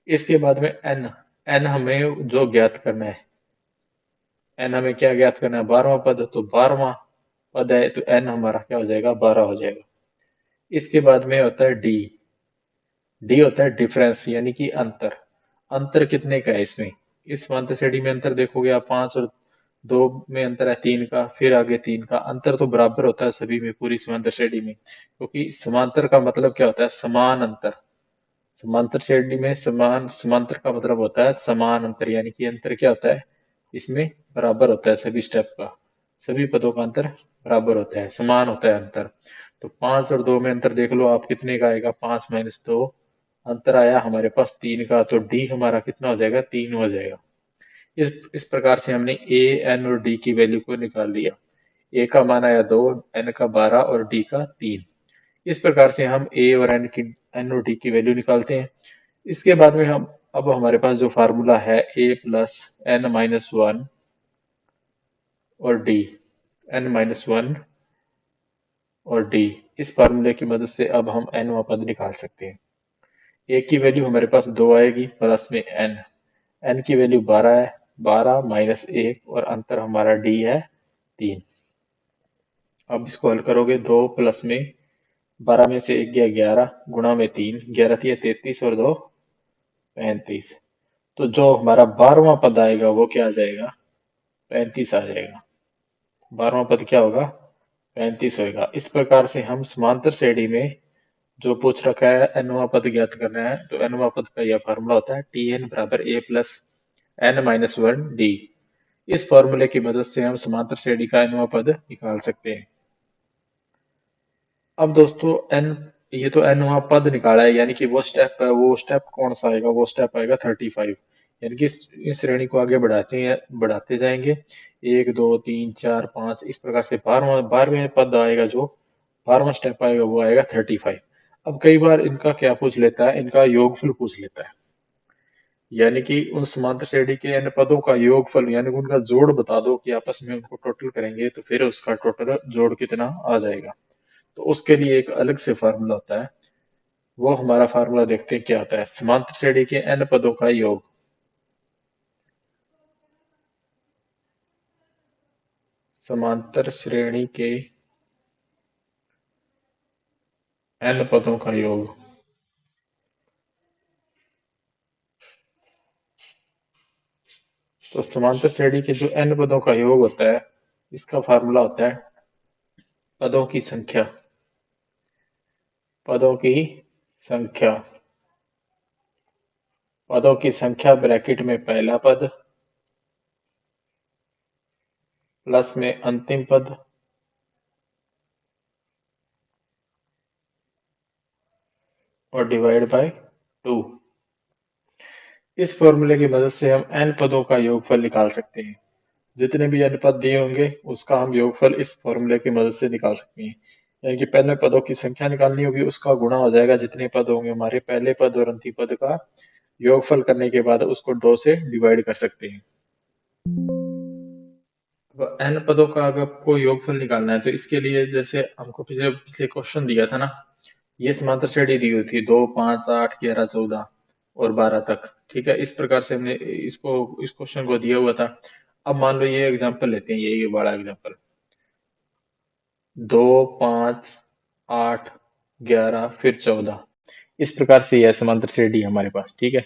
Speaker 1: इसके बाद में एन, एन हमें जो ज्ञात करना है, एन हमें क्या ज्ञात करना है, 12वां पद, तो 12वां पद है तो एन हमारा क्या हो जाएगा 12 हो जाएगा। इसके बाद में होता है डी, डी होता है डिफरेंस यानी कि अंतर, अंतर कितने का है इसमें, इस समांतर श्रेणी में अंतर देखोगे आप 5 और 2 में अंतर है 3 का, फिर आगे 3 का, अंतर तो बराबर होता है सभी में पूरी समांतर श्रेणी में, क्योंकि समांतर का मतलब क्या होता है, समान अंतर। समांतर श्रेणी में समान, समांतर का मतलब होता है समान अंतर, यानी कि अंतर क्या होता है इसमें बराबर होता है सभी स्टेप का, सभी पदों का अंतर बराबर होता है, समान होता है अंतर। तो 5 और 2 में अंतर देख लो आप कितने का आएगा, 5 - 2, अंतर आया हमारे पास 3 का, तो डी हमारा कितना हो जाएगा 3 हो जाएगा। इस प्रकार से हमने ए एन और डी की वैल्यू को निकाल लिया, ए का मान आया 2, एन का 12 और डी का 3। इस प्रकार से हम ए और एन और डी की वैल्यू निकालते हैं। इसके बाद में हम, अब हमारे पास जो फार्मूला है ए प्लस एन माइनस वन और डी, एन माइनस वन और डी, इस फार्मूले की मदद से अब हम nवां पद निकाल सकते हैं। ए की वैल्यू हमारे पास 2 आएगी प्लस में एन, एन की वैल्यू 12 है, 12 माइनस 1 और अंतर हमारा डी है 3। अब इसको हल करोगे, 2 प्लस में 12 में से 1 गया 11, गुणा में 3, 11 तिया 33 और 2 35। तो जो हमारा 12वां पद आएगा वो क्या आ जाएगा, 35 आ जाएगा। 12वां पद क्या होगा, 35 होएगा। इस प्रकार से हम समांतर श्रेणी में जो पूछ रखा है nवां पद ज्ञात करना है, तो nवां पद का यह फार्मूला होता है टी एन बराबर A plus N minus one D. इस फॉर्मूले की मदद से हम समांतर श्रेणी का nवां पद निकाल सकते हैं। अब दोस्तों n, ये तो nवां पद निकाला है, यानी कि वो स्टेप है, वो स्टेप कौन सा आएगा, वो स्टेप आएगा 35, यानी कि इस श्रेणी को आगे बढ़ाते हैं, बढ़ाते जाएंगे, 1 2 3 4 5 इस प्रकार से 12वें पद आएगा, जो 12वां स्टेप आएगा वो आएगा 35। अब कई बार इनका क्या पूछ लेता है, इनका योगफल पूछ लेता है, यानी कि उन समांतर श्रेणी के n पदों का योगफल, यानी कि उनका जोड़ बता दो कि आपस में उनको टोटल करेंगे तो फिर उसका टोटल जोड़ कितना आ जाएगा। तो उसके लिए एक अलग से फार्मूला होता है, वो हमारा फार्मूला देखते हैं क्या होता है, समांतर श्रेणी के n पदों का योग, समांतर श्रेणी के n पदों का योग। तो समांतर श्रेणी के जो n पदों का योग होता है, इसका फार्मूला होता है पदों की संख्या। पदों की संख्या, पदों की संख्या ब्रैकेट में पहला पद प्लस में अंतिम पद और डिवाइड बाय 2। इस फॉर्मूले की मदद से हम n पदों का योगफल निकाल सकते हैं। जितने भी n पद दिए होंगे उसका हम योगफल इस फॉर्मूले की मदद से निकाल सकते हैं। यानी कि पहले पदों की संख्या निकालनी होगी, उसका गुणा हो जाएगा जितने पद होंगे हमारे पहले पद और अंतिम पद का योगफल करने के बाद उसको 2 से डिवाइड कर सकते हैं। अब n पदों का अगर आपको योगफल निकालना है तो इसके लिए जैसे हमको पिछले पिछले क्वेश्चन दिया था ना, ये समांतर श्रेणी दी हुई थी 2, 5, 8, 11, 14 और 12 तक। ठीक है, इस प्रकार से हमने इसको इस क्वेश्चन को दिया हुआ था। अब मान लो ये एग्जांपल लेते हैं, ये बड़ा एग्जांपल 2, 5, 8, 11 फिर 14। इस प्रकार से यह समांतर श्रेणी है हमारे पास। ठीक है,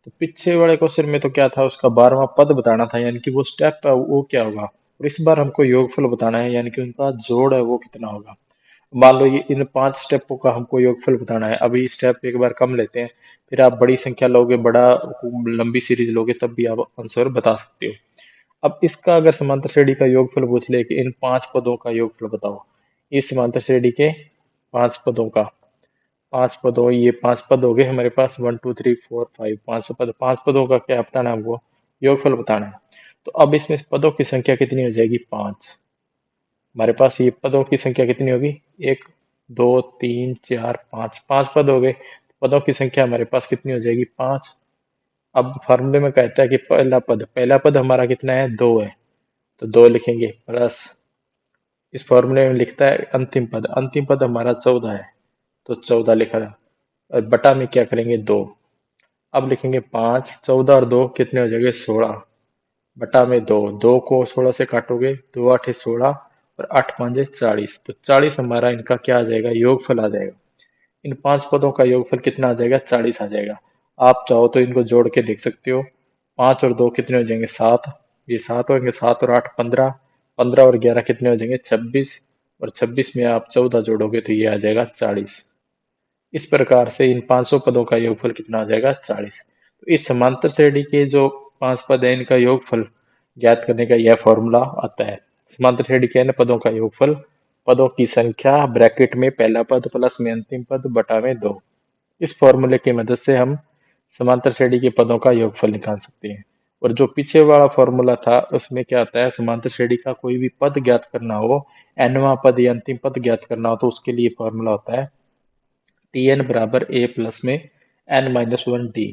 Speaker 1: तो पीछे वाले क्वेश्चन में तो क्या था, उसका 12वां पद बताना था, यानी कि वो स्टेप है वो क्या होगा, और इस बार हमको योगफल बताना है, यानी कि उनका जोड़ है वो कितना होगा। मान लो ये इन 5 स्टेपों का हमको योगफल बताना है। अभी स्टेप एक बार कम लेते हैं, फिर आप बड़ी संख्या लोगे, बड़ा लंबी सीरीज लोगे, तब भी आप आंसर बता सकते हो। अब इसका अगर समांतर श्रेणी का योगफल पूछ ले कि इन 5 पदों का योगफल बताओ, इस समांतर श्रेणी के 5 पदों का, 5 पदों, ये 5 पद हो गए हमारे पास, 1 2 3 4 5, 5 पद, 5 पदों का क्या बताना है हमको, योगफल बताना है। तो अब इसमें पदों की संख्या कितनी हो जाएगी, 5। हमारे पास ये पदों की संख्या कितनी होगी, 1 2 3 4 5, 5 पद हो गए। पदों की संख्या हमारे पास कितनी हो जाएगी, 5। अब फार्मूले में कहता है कि पहला पद हमारा कितना है, 2 है, तो 2 लिखेंगे प्लस, इस फॉर्मूले में लिखता है अंतिम पद हमारा 14 है, तो 14 लिखा है, और बटा में क्या करेंगे, 2। अब लिखेंगे 5, 14 और 2 कितने हो जाएंगे, 16, बटा में 2, 2 को 16 से काटोगे, 2 8 16 और 8 5 40, तो 40 हमारा इनका क्या आ जाएगा, योगफल आ जाएगा। इन 5 पदों का योगफल कितना आ जाएगा, 40 आ जाएगा। आप चाहो तो इनको जोड़ के देख सकते हो, 5 और 2 कितने हो जाएंगे, 7, ये 7 होंगे, 7 और 8 15, 15 और 11 कितने हो जाएंगे, 26, और 26 में आप 14 जोड़ोगे तो ये आ जाएगा 40। इस प्रकार से इन 500 पदों का योगफल कितना आ जाएगा, 40। तो इस समांतर श्रेणी के जो 5 पद है इनका योगफल ज्ञात करने का यह फॉर्मूला आता है। समांतर श्रेणी के n पदों का योगफल, पदों की संख्या ब्रैकेट में पहला पद प्लस में अंतिम पद बटा में 2। इस फॉर्मूले की मदद से हम समांतर श्रेणी के पदों का योगफल निकाल सकते हैं। और जो पीछे वाला फॉर्मूला था उसमें क्या आता है, समांतर श्रेणी का कोई भी पद ज्ञात करना हो, nवां पद या अंतिम पद ज्ञात करना हो, तो उसके लिए फॉर्मूला होता है Tn बराबर a प्लस में n-1 t।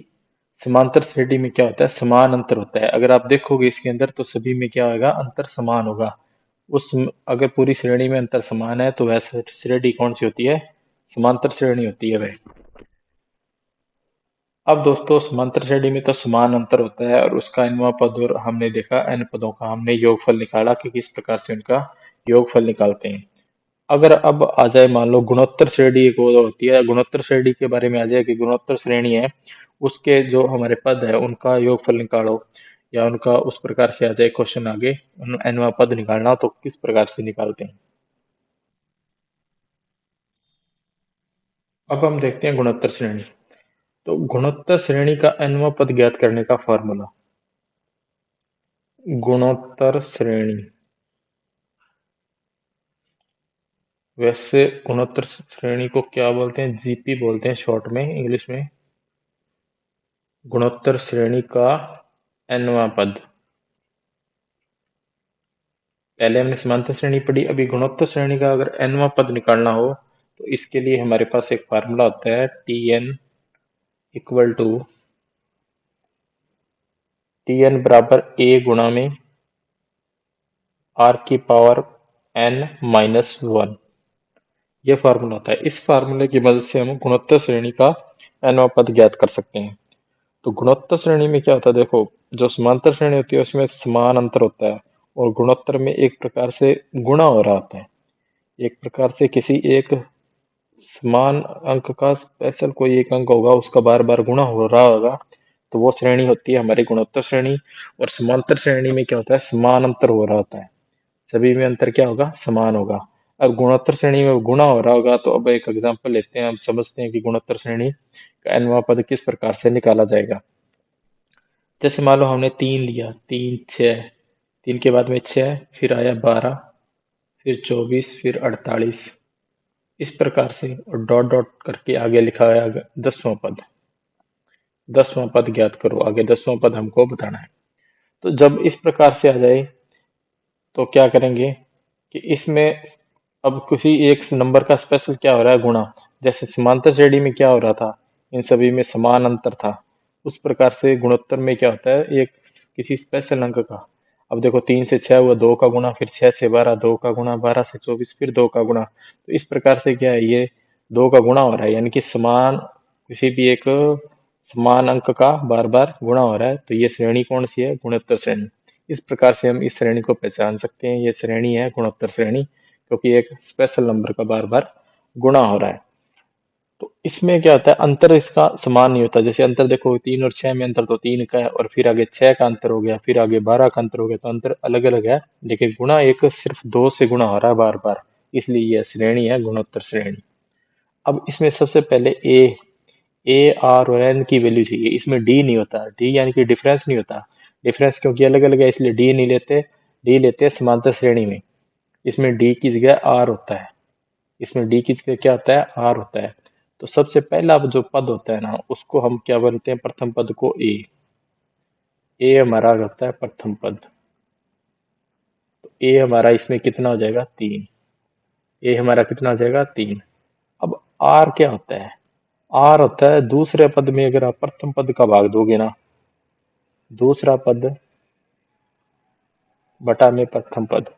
Speaker 1: समांतर श्रेणी में क्या होता है, समान अंतर होता है। अगर आप देखोगे इसके अंदर तो सभी में क्या होगा, अंतर समान होगा। अगर पूरी श्रेणी में अंतर समान है तो वह श्रेणी कौन सी होती है, समांतर श्रेणी होती है वह। अब दोस्तों समांतर श्रेणी में तो समान अंतर होता है और उसका nवां पद, और हमने देखा n पदों का हमने योगफल निकाला कि किस प्रकार से उनका योगफल निकालते हैं। अगर अब आ जाए मान लो गुणोत्तर श्रेणी एक और होती है, गुणोत्तर श्रेणी के बारे में आ जाए कि गुणोत्तर श्रेणी है, उसके जो हमारे पद है उनका योगफल निकालो, या उनका उस प्रकार से आ जाए क्वेश्चन आगे, nवां पद निकालना हो, तो किस प्रकार से निकालते हैं। अब हम देखते हैं गुणोत्तर श्रेणी। तो गुणोत्तर श्रेणी का nवां पद ज्ञात करने का फॉर्मूला, गुणोत्तर श्रेणी, वैसे गुणोत्तर श्रेणी को क्या बोलते हैं, जीपी बोलते हैं शॉर्ट में इंग्लिश में। गुणोत्तर श्रेणी का nवां पद, पहले हमने समांतर श्रेणी पढ़ी, अभी गुणोत्तर श्रेणी का अगर nवां पद निकालना हो तो इसके लिए हमारे पास एक फार्मूला होता है Tn इक्वल टू, Tn बराबर a गुणा में r की पावर n-1, यह फार्मूला होता है। इस फार्मूले की मदद से हम गुणोत्तर श्रेणी का nवां पद ज्ञात कर सकते हैं। तो गुणोत्तर श्रेणी में क्या होता है, देखो जो समांतर श्रेणी होती है उसमें समान अंतर होता है, और गुणोत्तर में एक प्रकार से गुणा हो रहा होता है, एक प्रकार से किसी एक समान अंक का स्पेशल कोई एक अंक होगा, उसका बार बार गुणा हो रहा होगा, तो वो श्रेणी होती है हमारी गुणोत्तर श्रेणी। और समांतर श्रेणी में क्या होता है, समान अंतर हो रहा होता है, सभी में अंतर क्या होगा, समान होगा। अब गुणोत्तर श्रेणी में गुणा हो रहा होगा, तो अब एक एग्जांपल लेते हैं, अब समझते हैं कि गुणोत्तर श्रेणी का nवां पद किस प्रकार से निकाला जाएगा। जैसे मान लो हमने 3 लिया, 3 6, 3 के बाद में 6, फिर आया 12, फिर 24, फिर 48, इस प्रकार से, और डॉट डॉट करके आगे लिखा है 10वां पद। 10वां पद ज्ञात करो, आगे 10वां पद हमको बताना है। तो जब इस प्रकार से आ जाए, तो क्या करेंगे कि इसमें अब किसी एक नंबर का स्पेशल क्या हो रहा है, गुणा। जैसे समांतर श्रेणी में क्या हो रहा था, इन सभी में समान अंतर था, उस प्रकार से गुणोत्तर में क्या होता है, एक किसी स्पेशल अंक का। अब देखो 3 से 6 हुआ 2 का गुणा, फिर 6 से 12 2 का गुणा, 12 से 24 फिर 2 का गुणा। तो इस प्रकार से क्या है, ये 2 का गुणा हो रहा है, यानी कि समान, किसी भी एक समान अंक का बार बार गुणा हो रहा है, तो ये श्रेणी कौन सी है, गुणोत्तर श्रेणी। इस प्रकार से हम इस श्रेणी को पहचान सकते हैं, ये श्रेणी है गुणोत्तर श्रेणी, क्योंकि एक स्पेशल नंबर का बार बार गुणा हो रहा है। तो इसमें क्या होता है, अंतर इसका समान नहीं होता। जैसे अंतर देखो 3 और 6 में अंतर तो 3 का है, और फिर आगे 6 का अंतर हो गया, फिर आगे 12 का अंतर हो गया, तो अंतर अलग अलग है, लेकिन गुणा एक सिर्फ 2 से गुणा हो रहा है बार बार, इसलिए यह श्रेणी है गुणोत्तर श्रेणी। अब इसमें सबसे पहले ए आर और एन की वैल्यू चाहिए। इसमें डी नहीं होता, डी यानी कि डिफरेंस नहीं होता। डिफरेंस क्योंकि अलग अलग है, इसलिए डी नहीं लेते, डी लेते हैं समांतर श्रेणी में। इसमें डी की जगह आर होता है, इसमें डी की जगह क्या होता है, आर होता है। तो सबसे पहला जो पद होता है ना, उसको हम क्या बोलते हैं, प्रथम पद को ए हमारा होता है प्रथम पद। तो ए हमारा इसमें कितना हो जाएगा, 3। ए हमारा कितना हो जाएगा, 3। अब आर क्या होता है, आर होता है दूसरे पद में, अगर आप प्रथम पद का भाग दोगे ना, दूसरा पद बटा में प्रथम पद।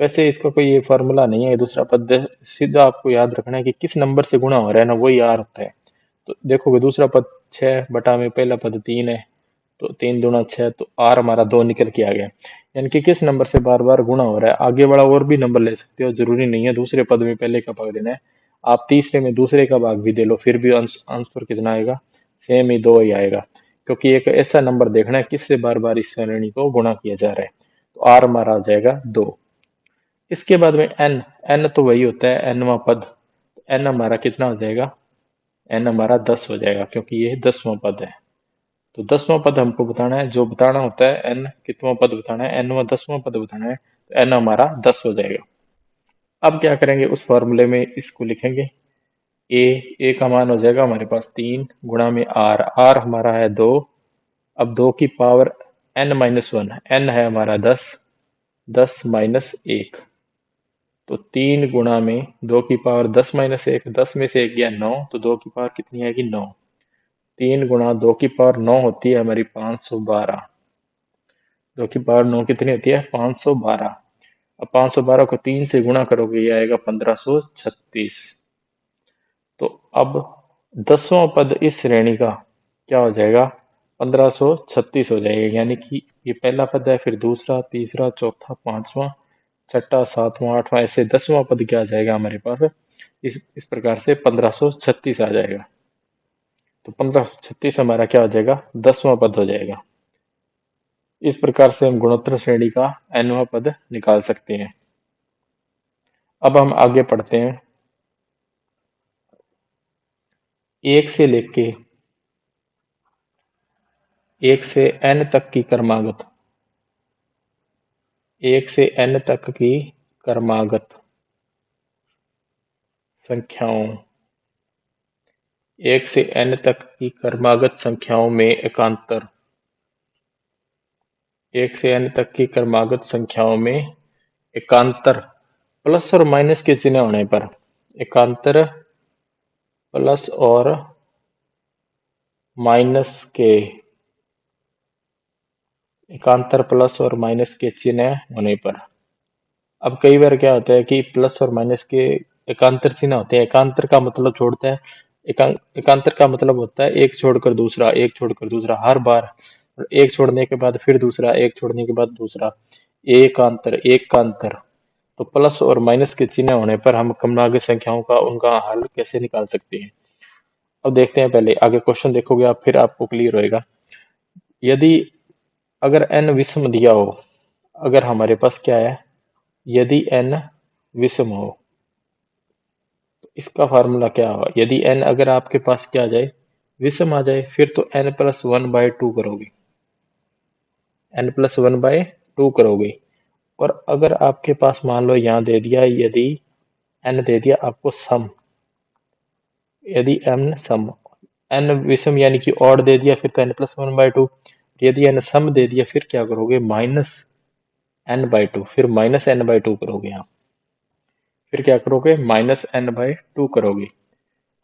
Speaker 1: वैसे इसका कोई ये फॉर्मूला नहीं है, दूसरा पद सीधा आपको याद रखना है कि किस नंबर से गुणा हो रहा है ना, वही आर होता है। तो देखोगे दूसरा पद 6 बटा में पहला पद 3 है, तो 3 दूना 6, तो आर हमारा 2 निकल के आ गया। यानी कि किस नंबर से बार बार गुणा हो रहा है। आगे वाला और भी नंबर ले सकते हो, जरूरी नहीं है दूसरे पद में पहले का भाग देना है। आप तीसरे में दूसरे का भाग भी दे लो, फिर भी आंसर कितना आएगा, सेम ही 2 ही आएगा। क्योंकि एक ऐसा नंबर देखना है किससे बार बार इस श्रेणी को गुणा किया जा रहा है। तो आर हमारा आ जाएगा 2। इसके बाद में एन, एन तो वही होता है एनवां पद। एन हमारा कितना हो जाएगा, एन हमारा 10 हो जाएगा, क्योंकि ये 10वां पद है। तो 10वां पद हमको बताना है, जो बताना होता है एन कितवां पद बताना है, एन 10वां पद बताना है, तो एन हमारा 10 हो जाएगा। अब क्या करेंगे, उस फॉर्मूले में इसको लिखेंगे। ए का मान हो जाएगा हमारे पास 3 गुणा में आर, आर हमारा है 2। अब 2 की पावर n-1, एन है हमारा 10, 10 माइनस 1, तो 3 गुणा में 2 की पावर 10-1, 10 में से 1 गया 9, तो 2 की पावर कितनी आएगी, 9। 3 गुणा 2 की पावर 9 होती है हमारी 512। 2 की पावर 9 कितनी होती है, 512। अब 512 को 3 से गुणा करोगे, ये आएगा 1536। तो अब 10वां पद इस श्रेणी का क्या हो जाएगा, 1536 हो जाएगा। यानी कि ये पहला पद है, फिर दूसरा, तीसरा, चौथा, पांचवा, छठा, सातवां, आठवां, ऐसे 10वां पद क्या आ जाएगा हमारे पास, इस प्रकार से 1536 आ जाएगा। तो 1536 हमारा क्या हो जाएगा, 10वां पद हो जाएगा। इस प्रकार से हम गुणोत्तर श्रेणी का nवां पद निकाल सकते हैं। अब हम आगे पढ़ते हैं। 1 से लेके 1 से n तक की क्रमागत, 1 से n तक की क्रमागत संख्याओं, 1 से n तक की क्रमागत संख्याओं में एकांतर, 1 से n तक की क्रमागत संख्याओं में एकांतर प्लस और माइनस के चिन्ह होने पर, एकांतर प्लस और माइनस के, एकांतर प्लस और माइनस के चिन्ह होने पर। अब कई बार क्या होता है कि प्लस और माइनस के एकांतर चिन्ह होते हैं, एकांतर का मतलब छोड़ता है, एकांतर का मतलब होता है एक छोड़कर दूसरा, एक छोड़कर दूसरा, हर बार एक छोड़ने के बाद फिर दूसरा, एक छोड़ने के बाद दूसरा, एक का अंतर, एक का अंतर। तो प्लस और माइनस के चिन्ह होने पर हम क्रमागत संख्याओं का उनका हल कैसे निकाल सकते हैं। अब देखते हैं, पहले आगे क्वेश्चन देखोगे आप फिर आपको क्लियर होएगा। यदि अगर n विषम दिया हो, अगर हमारे पास क्या है, यदि n विषम हो, तो इसका फार्मूला क्या होगा। यदि n अगर आपके पास क्या आ जाए, विषम आ जाए, फिर तो n+1/2 करोगे, n+1/2 करोगे। और अगर आपके पास मान लो यहाँ दे दिया, यदि n दे दिया आपको सम, यदि n सम, n विषम यानी कि ऑड दे दिया, फिर तो n+1/2। यदि n सम दे दिया, फिर क्या करोगे, -n/2, फिर -n/2 करोगे आप, फिर क्या करोगे, -n/2 करोगे।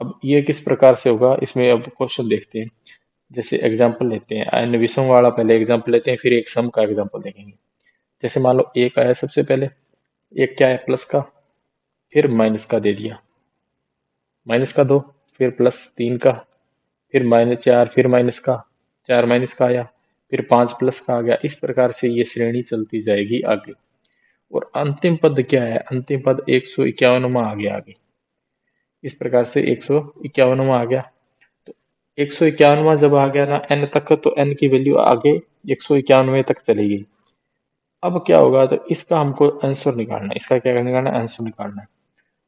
Speaker 1: अब ये किस प्रकार से होगा, इसमें अब क्वेश्चन देखते हैं। जैसे एग्जांपल लेते हैं, n विषम वाला पहले एग्जांपल लेते हैं, फिर एक सम का एग्जांपल देखेंगे। जैसे मान लो एक आया सबसे पहले, एक क्या है, प्लस का, फिर माइनस का दे दिया, -2, फिर +3 का, फिर -4, फिर माइनस का, 4 माइनस का आया, फिर 5 प्लस का आ गया। इस प्रकार से ये श्रेणी चलती जाएगी आगे। और अंतिम पद क्या है, अंतिम पद 151वां आ गया आगे। इस प्रकार से 151वां आ गया। तो 151वां जब आ गया ना n तक, तो n की वैल्यू आगे 151वें तक चली गई। अब क्या होगा, तो इसका हमको आंसर निकालना है, इसका क्या निकालना है, आंसर निकालना है।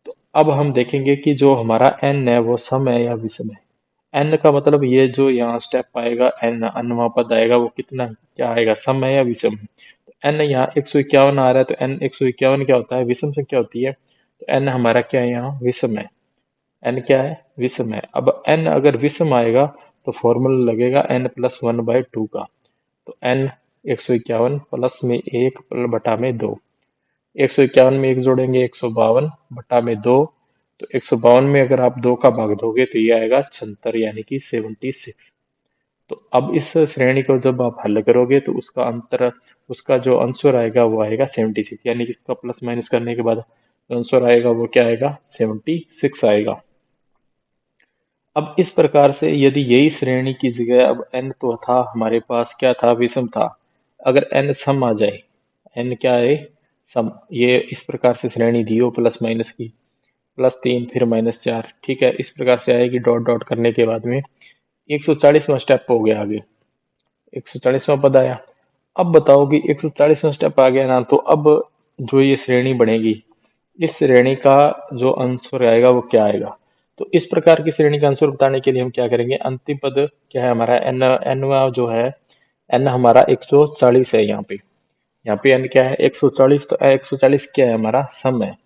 Speaker 1: तो अब हम देखेंगे कि जो हमारा n है वो सम है या विषम है। n का मतलब ये जो यहाँ स्टेप आएगा, n अन्वा पद आएगा, वो कितना क्या आएगा, सम है या विषम है। तो n यहाँ 151 आ रहा है, तो n 151 क्या होता है, विषम संख्या होती है। तो n हमारा क्या है, यहाँ विषम है, n क्या है, विषम है। अब n अगर विषम आएगा तो फॉर्मूला लगेगा n+1/2 का। तो n 151 प्लस में 1 बटा में 2, 151 में 1 जोड़ेंगे 152 बटा में 2। तो 152 में अगर आप 2 का भाग दोगे तो ये आएगा 76, यानी कि 76। तो अब इस श्रेणी को जब आप हल करोगे तो उसका अंतर, उसका जो आंसर आएगा वो आएगा 76, यानी कि इसका प्लस माइनस करने के बाद जो आंसर आएगा वो क्या आएगा, 76 आएगा। अब इस प्रकार से यदि यही श्रेणी की जगह अब n तो था हमारे पास, क्या था, विषम था, अगर n सम आ जाए, n क्या है, सम, ये इस प्रकार से श्रेणी दी हो प्लस माइनस की, +3 फिर -4, ठीक है, इस प्रकार से आएगी। डॉट डॉट करने के बाद में 140वां स्टेप हो गया आगे, 140वां पद आया। अब बताओ कि 140वां स्टेप आ गया ना, तो अब जो ये श्रेणी बनेगी, इस श्रेणी का जो आंसर आएगा वो क्या आएगा। तो इस प्रकार की श्रेणी का आंसर बताने के लिए हम क्या करेंगे, अंतिम पद क्या है हमारा, एन, एनवा जो है, एन हमारा 140 है यहाँ पे, यहाँ पे एन क्या है, 140। तो 140 क्या है, हमारा सम है,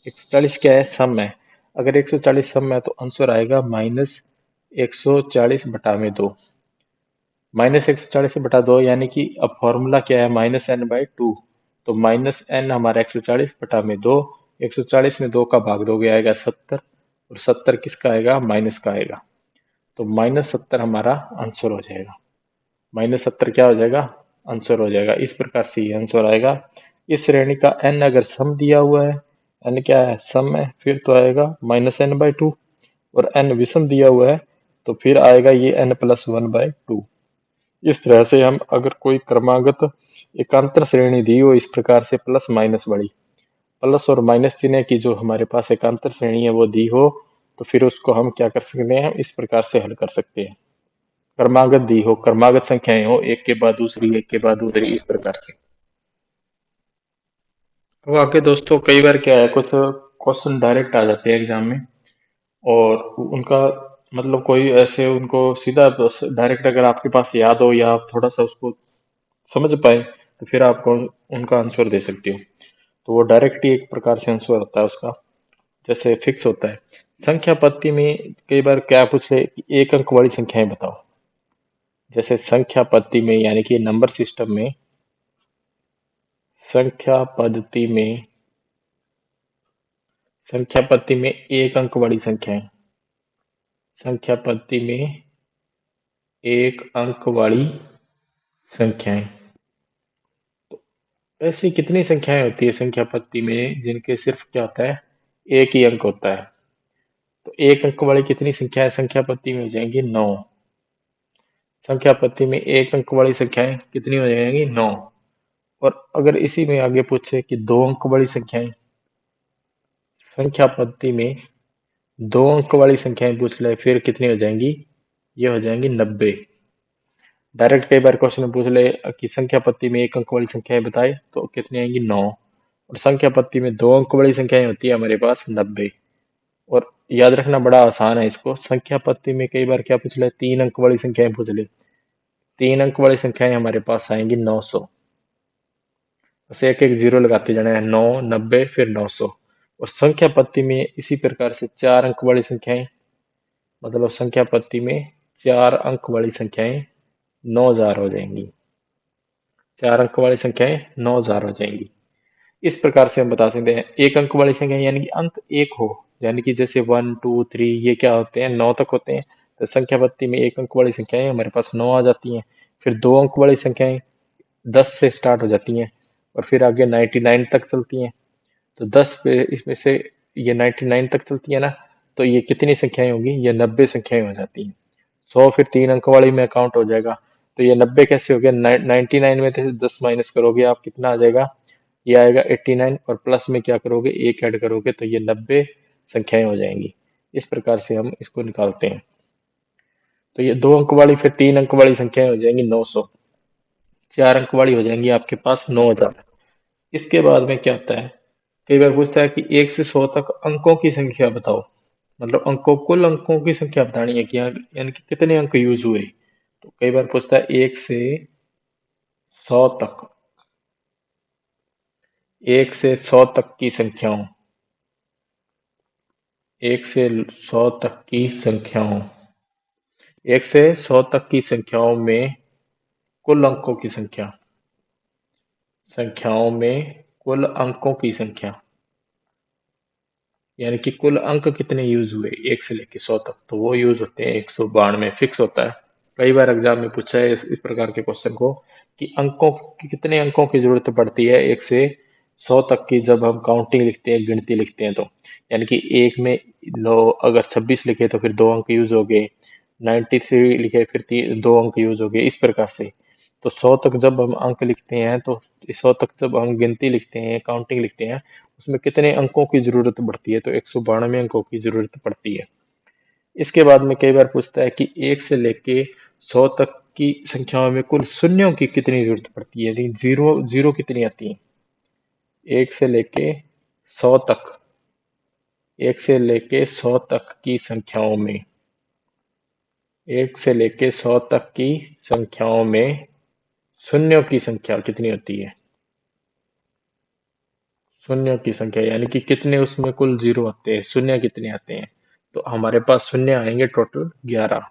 Speaker 1: 140 क्या है, सम है। अगर 140 सम है तो आंसर आएगा -140 बटा में 2, -140 बटा 2, यानी कि अब फॉर्मूला क्या है, -n/2। तो -n हमारा 140 बटा में 2, 140 में 2 का भाग दोगे आएगा 70, और 70 किसका आएगा, माइनस का आएगा। तो -70 हमारा आंसर हो जाएगा, -70 क्या हो जाएगा, आंसर हो जाएगा। इस प्रकार से ये आंसर आएगा। इस श्रेणी का n अगर सम दिया हुआ है, n क्या है, सम है, फिर तो आएगा -n/2, और n विषम दिया हुआ है तो फिर आएगा ये n+1/2। इस तरह से हम अगर कोई क्रमागत एकांतर श्रेणी दी हो, इस प्रकार से प्लस माइनस बड़ी, प्लस और माइनस चिन्ह की जो हमारे पास एकांतर श्रेणी है वो दी हो, तो फिर उसको हम क्या कर सकते हैं, इस प्रकार से हल कर सकते हैं। क्रमागत दी हो, क्रमागत संख्याएं हो, एक के बाद दूसरी, एक के बाद दूसरी, इस प्रकार से। अब आगे दोस्तों, कई बार क्या है, कुछ क्वेश्चन डायरेक्ट आ जाते हैं एग्जाम में, और उनका मतलब कोई ऐसे उनको सीधा डायरेक्ट अगर आपके पास याद हो या आप थोड़ा सा उसको समझ पाए, तो फिर आपको उनका आंसर दे सकते हो। तो वो डायरेक्ट ही एक प्रकार से आंसर होता है उसका, जैसे फिक्स होता है। संख्या पद्धति में कई बार क्या पूछ ले कि एक अंक वाली संख्याएं बताओ। जैसे संख्या पद्धति में यानी कि नंबर सिस्टम में, संख्या पद्धति में, संख्या पद्धति में एक अंक वाली संख्याएं, संख्या पद्धति में एक अंक वाली संख्याएं, ऐसी कितनी संख्याएं होती है संख्या पद्धति में जिनके सिर्फ क्या होता है, एक ही अंक होता है। तो एक अंक वाली कितनी संख्याएं संख्या पद्धति में हो जाएंगी, 9। संख्या पद्धति में एक अंक वाली संख्याएं कितनी हो जाएंगी, 9। और अगर इसी में आगे पूछे कि दो अंक वाली संख्याएं, संख्या पद्धति में 2 अंक वाली संख्याएं पूछ ले फिर कितनी हो जाएंगी? ये हो जाएंगी 90। डायरेक्ट कई बार क्वेश्चन में पूछ ले कि संख्या पद्धति में 1 अंक वाली संख्याएं बताए तो कितनी आएंगी? 9। और संख्या पद्धति में 2 अंक वाली संख्याएं होती है हमारे पास 90। और याद रखना बड़ा आसान है इसको। संख्या पद्धति में कई बार क्या पूछ ले? 3 अंक वाली संख्याएं पूछ ले। 3 अंक वाली संख्याएं हमारे पास आएंगी 900। बस एक एक जीरो लगाते जाना है, 9, 90 फिर 900। और संख्या पद्धति में इसी प्रकार से 4 अंक वाली संख्याएं, मतलब संख्या पद्धति में 4 अंक वाली संख्याएं 9000 हो जाएंगी। 4 अंक वाली संख्याएं 9000 हो जाएंगी। इस प्रकार से हम बता सकते हैं 1 अंक वाली संख्या यानी कि अंक एक हो, यानी कि जैसे 1, 2, 3 ये क्या होते हैं? 9 तक होते हैं। तो संख्या पद्धति में 1 अंक वाली संख्याएं हमारे पास 9 आ जाती हैं। फिर 2 अंक वाली संख्याएं 10 से स्टार्ट हो जाती हैं और फिर आगे 99 तक चलती हैं। तो 10 पे इसमें से ये 99 तक चलती है ना, तो ये कितनी संख्याएं होगी? ये 90 संख्याएं हो जाती हैं। 100 फिर 3 अंक वाली में काउंट हो जाएगा। तो ये 90 कैसे हो गया? 99 में से 10 माइनस करोगे आप कितना आ जाएगा? ये आएगा 89 और प्लस में क्या करोगे? एक ऐड करोगे तो ये 90 संख्याएं हो जाएंगी। इस प्रकार से हम इसको निकालते हैं। तो ये 2 अंक वाली फिर 3 अंक वाली संख्याएं हो जाएंगी 900। 4 अंक वाली हो जाएंगी आपके पास 9000। इसके बाद में क्या होता है? कई बार पूछता है कि 1 से 100 तक अंकों की संख्या बताओ। मतलब कुल अंकों की संख्या बतानी है कि यानी कि कितने अंक यूज हुए। तो कई बार पूछता है 1 से 100 तक, 1 से 100 तक की संख्याओं, 1 से 100 तक की संख्याओं, 1 से 100 तक की संख्याओं में कुल अंकों की संख्या, संख्याओं में कुल अंकों की संख्या, यानी कि कुल अंक कितने यूज हुए 1 से लेके 100 तक, तो वो यूज होते हैं 192। फिक्स होता है। कई बार एग्जाम में पूछा है इस प्रकार के क्वेश्चन को कि अंकों की कितने अंकों की जरूरत पड़ती है 1 से 100 तक की, जब हम काउंटिंग लिखते हैं, गिनती लिखते हैं तो। यानी कि एक में लो अगर 26 लिखे तो फिर 2 अंक यूज हो गए, 93 लिखे फिर 2 अंक यूज हो गए, इस प्रकार से। तो 100 तक जब हम अंक लिखते हैं तो 100 तक जब हम गिनती लिखते हैं, काउंटिंग लिखते हैं, उसमें कितने अंकों की जरूरत पड़ती है? तो 192 अंकों की जरूरत पड़ती है। इसके बाद में कई बार पूछता है कि 1 से लेके 100 तक की संख्याओं में कुल शून्यों की कितनी जरूरत पड़ती है? यानी जीरो जीरो कितनी आती है? 1 से लेके 100 तक, 1 से लेके 100 तक की संख्याओं में, 1 से लेके 100 तक की संख्याओं में शून्यों की संख्या कितनी होती है? शून्यों की संख्या यानी कि कितने उसमें कुल जीरो आते हैं, शून्य कितने आते हैं? तो हमारे पास शून्य आएंगे टोटल 11।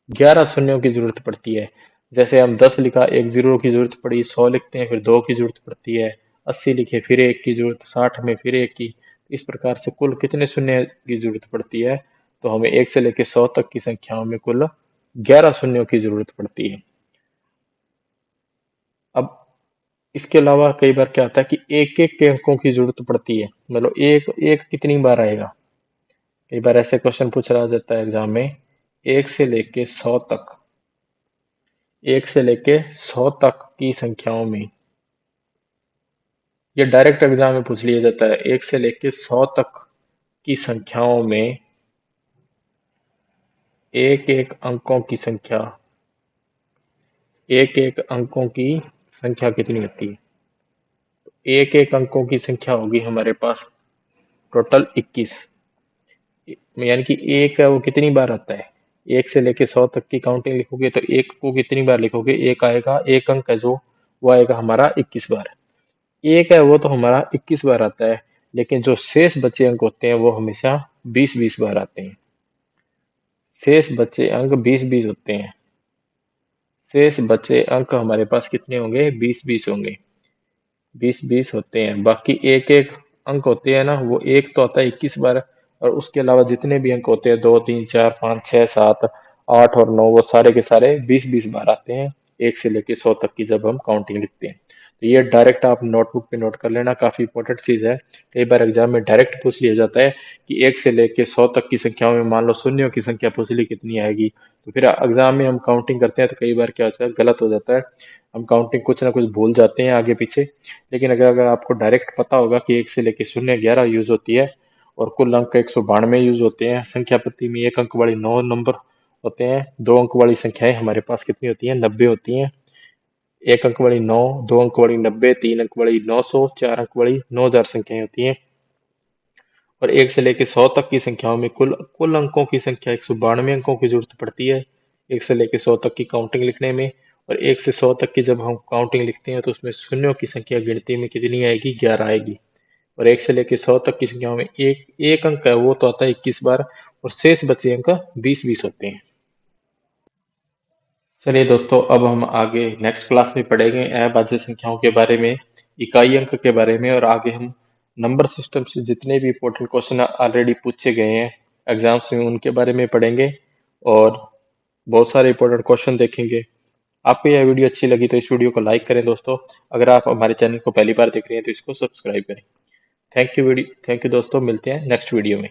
Speaker 1: 11 शून्यों की जरूरत पड़ती है। जैसे हम 10 लिखा, एक जीरो की जरूरत पड़ी, 100 लिखते हैं फिर 2 की जरूरत पड़ती है, 80 लिखे फिर एक की जरूरत, 60 में फिर एक की। इस प्रकार से कुल कितने शून्य की जरूरत पड़ती है? तो हमें 1 से लेके 100 तक की संख्याओं में कुल 11 शून्यों की जरूरत पड़ती है। अब इसके अलावा कई बार क्या होता है कि एक एक के अंकों की जरूरत पड़ती है। मतलब एक एक कितनी बार आएगा? कई बार ऐसे क्वेश्चन पूछ रहा जाता है एग्जाम में, 1 से लेके 100 तक, 1 से लेके 100 तक की संख्याओं में, ये डायरेक्ट एग्जाम में पूछ लिया जाता है। 1 से लेके 100 तक की संख्याओं में एक एक अंकों की संख्या, एक एक अंकों की संख्या कितनी होती है? एक एक अंकों की संख्या होगी हमारे पास टोटल 21। यानी कि एक है वो कितनी बार आता है? 1 से लेके 100 तक की काउंटिंग लिखोगे तो एक को कितनी बार लिखोगे? एक आएगा, एक अंक है जो वो आएगा हमारा 21 बार। एक है वो तो हमारा 21 बार आता है, लेकिन जो शेष बचे अंक होते हैं वो हमेशा 20-20 बार आते हैं। शेष बचे अंक 20-20 होते हैं। शेष बचे अंक हमारे पास कितने होंगे? 20-20 होंगे। 20-20 होते हैं। बाकी एक एक अंक होते हैं ना, वो एक तो आता है 21 बार, और उसके अलावा जितने भी अंक होते हैं 2, 3, 4, 5, 6, 7, 8 और 9, वो सारे के सारे 20-20 बार आते हैं 1 से लेके 100 तक की जब हम काउंटिंग लिखते हैं। तो ये डायरेक्ट आप नोटबुक पे नोट कर लेना, काफी इंपॉर्टेंट चीज है। कई बार एग्जाम में डायरेक्ट पूछ लिया जाता है कि 1 से लेके 100 तक की संख्याओं में मान लो शून्यों की संख्या पूछ ली कितनी आएगी। तो फिर एग्जाम में हम काउंटिंग करते हैं तो कई बार क्या होता है, गलत हो जाता है। हम काउंटिंग कुछ ना कुछ भूल जाते हैं आगे पीछे। लेकिन अगर अगर आपको डायरेक्ट पता होगा कि 1 से लेके शून्य 11 यूज होती है, और कुल अंक 192 यूज होते हैं। संख्या पत्ती में एक अंक वाली 9 नंबर होते हैं। दो अंक वाली संख्याएं हमारे पास कितनी होती हैं? 90 होती हैं। एक अंक वाली 9, दो अंक वाली 90, तीन अंक वाली 900, चार अंक वाली 9000 संख्याएं होती हैं। और 1 से लेकर 100 तक की संख्याओं में कुल कुल अंकों की संख्या 192 अंकों की जरूरत पड़ती है 1 से लेकर 100 तक की काउंटिंग लिखने में। और 1 से 100 तक की जब हम काउंटिंग लिखते हैं तो उसमें शून्यों की संख्या गिनती में कितनी आएगी? 11 आएगी। और 1 से लेकर 100 तक की संख्याओं में एक एक अंक है वो तो आता है 21 बार, और शेष बचे अंक 20-20 होते हैं। चलिए दोस्तों, अब हम आगे नेक्स्ट क्लास में पढ़ेंगे अभाज्य संख्याओं के बारे में, इकाई अंक के बारे में, और आगे हम नंबर सिस्टम से जितने भी इंपॉर्टेंट क्वेश्चन ऑलरेडी पूछे गए हैं एग्जाम्स में उनके बारे में पढ़ेंगे और बहुत सारे इंपॉर्टेंट क्वेश्चन देखेंगे। आपको यह वीडियो अच्छी लगी तो इस वीडियो को लाइक करें दोस्तों। अगर आप हमारे चैनल को पहली बार देख रहे हैं तो इसको सब्सक्राइब करें। थैंक यू दोस्तों, मिलते हैं नेक्स्ट वीडियो में।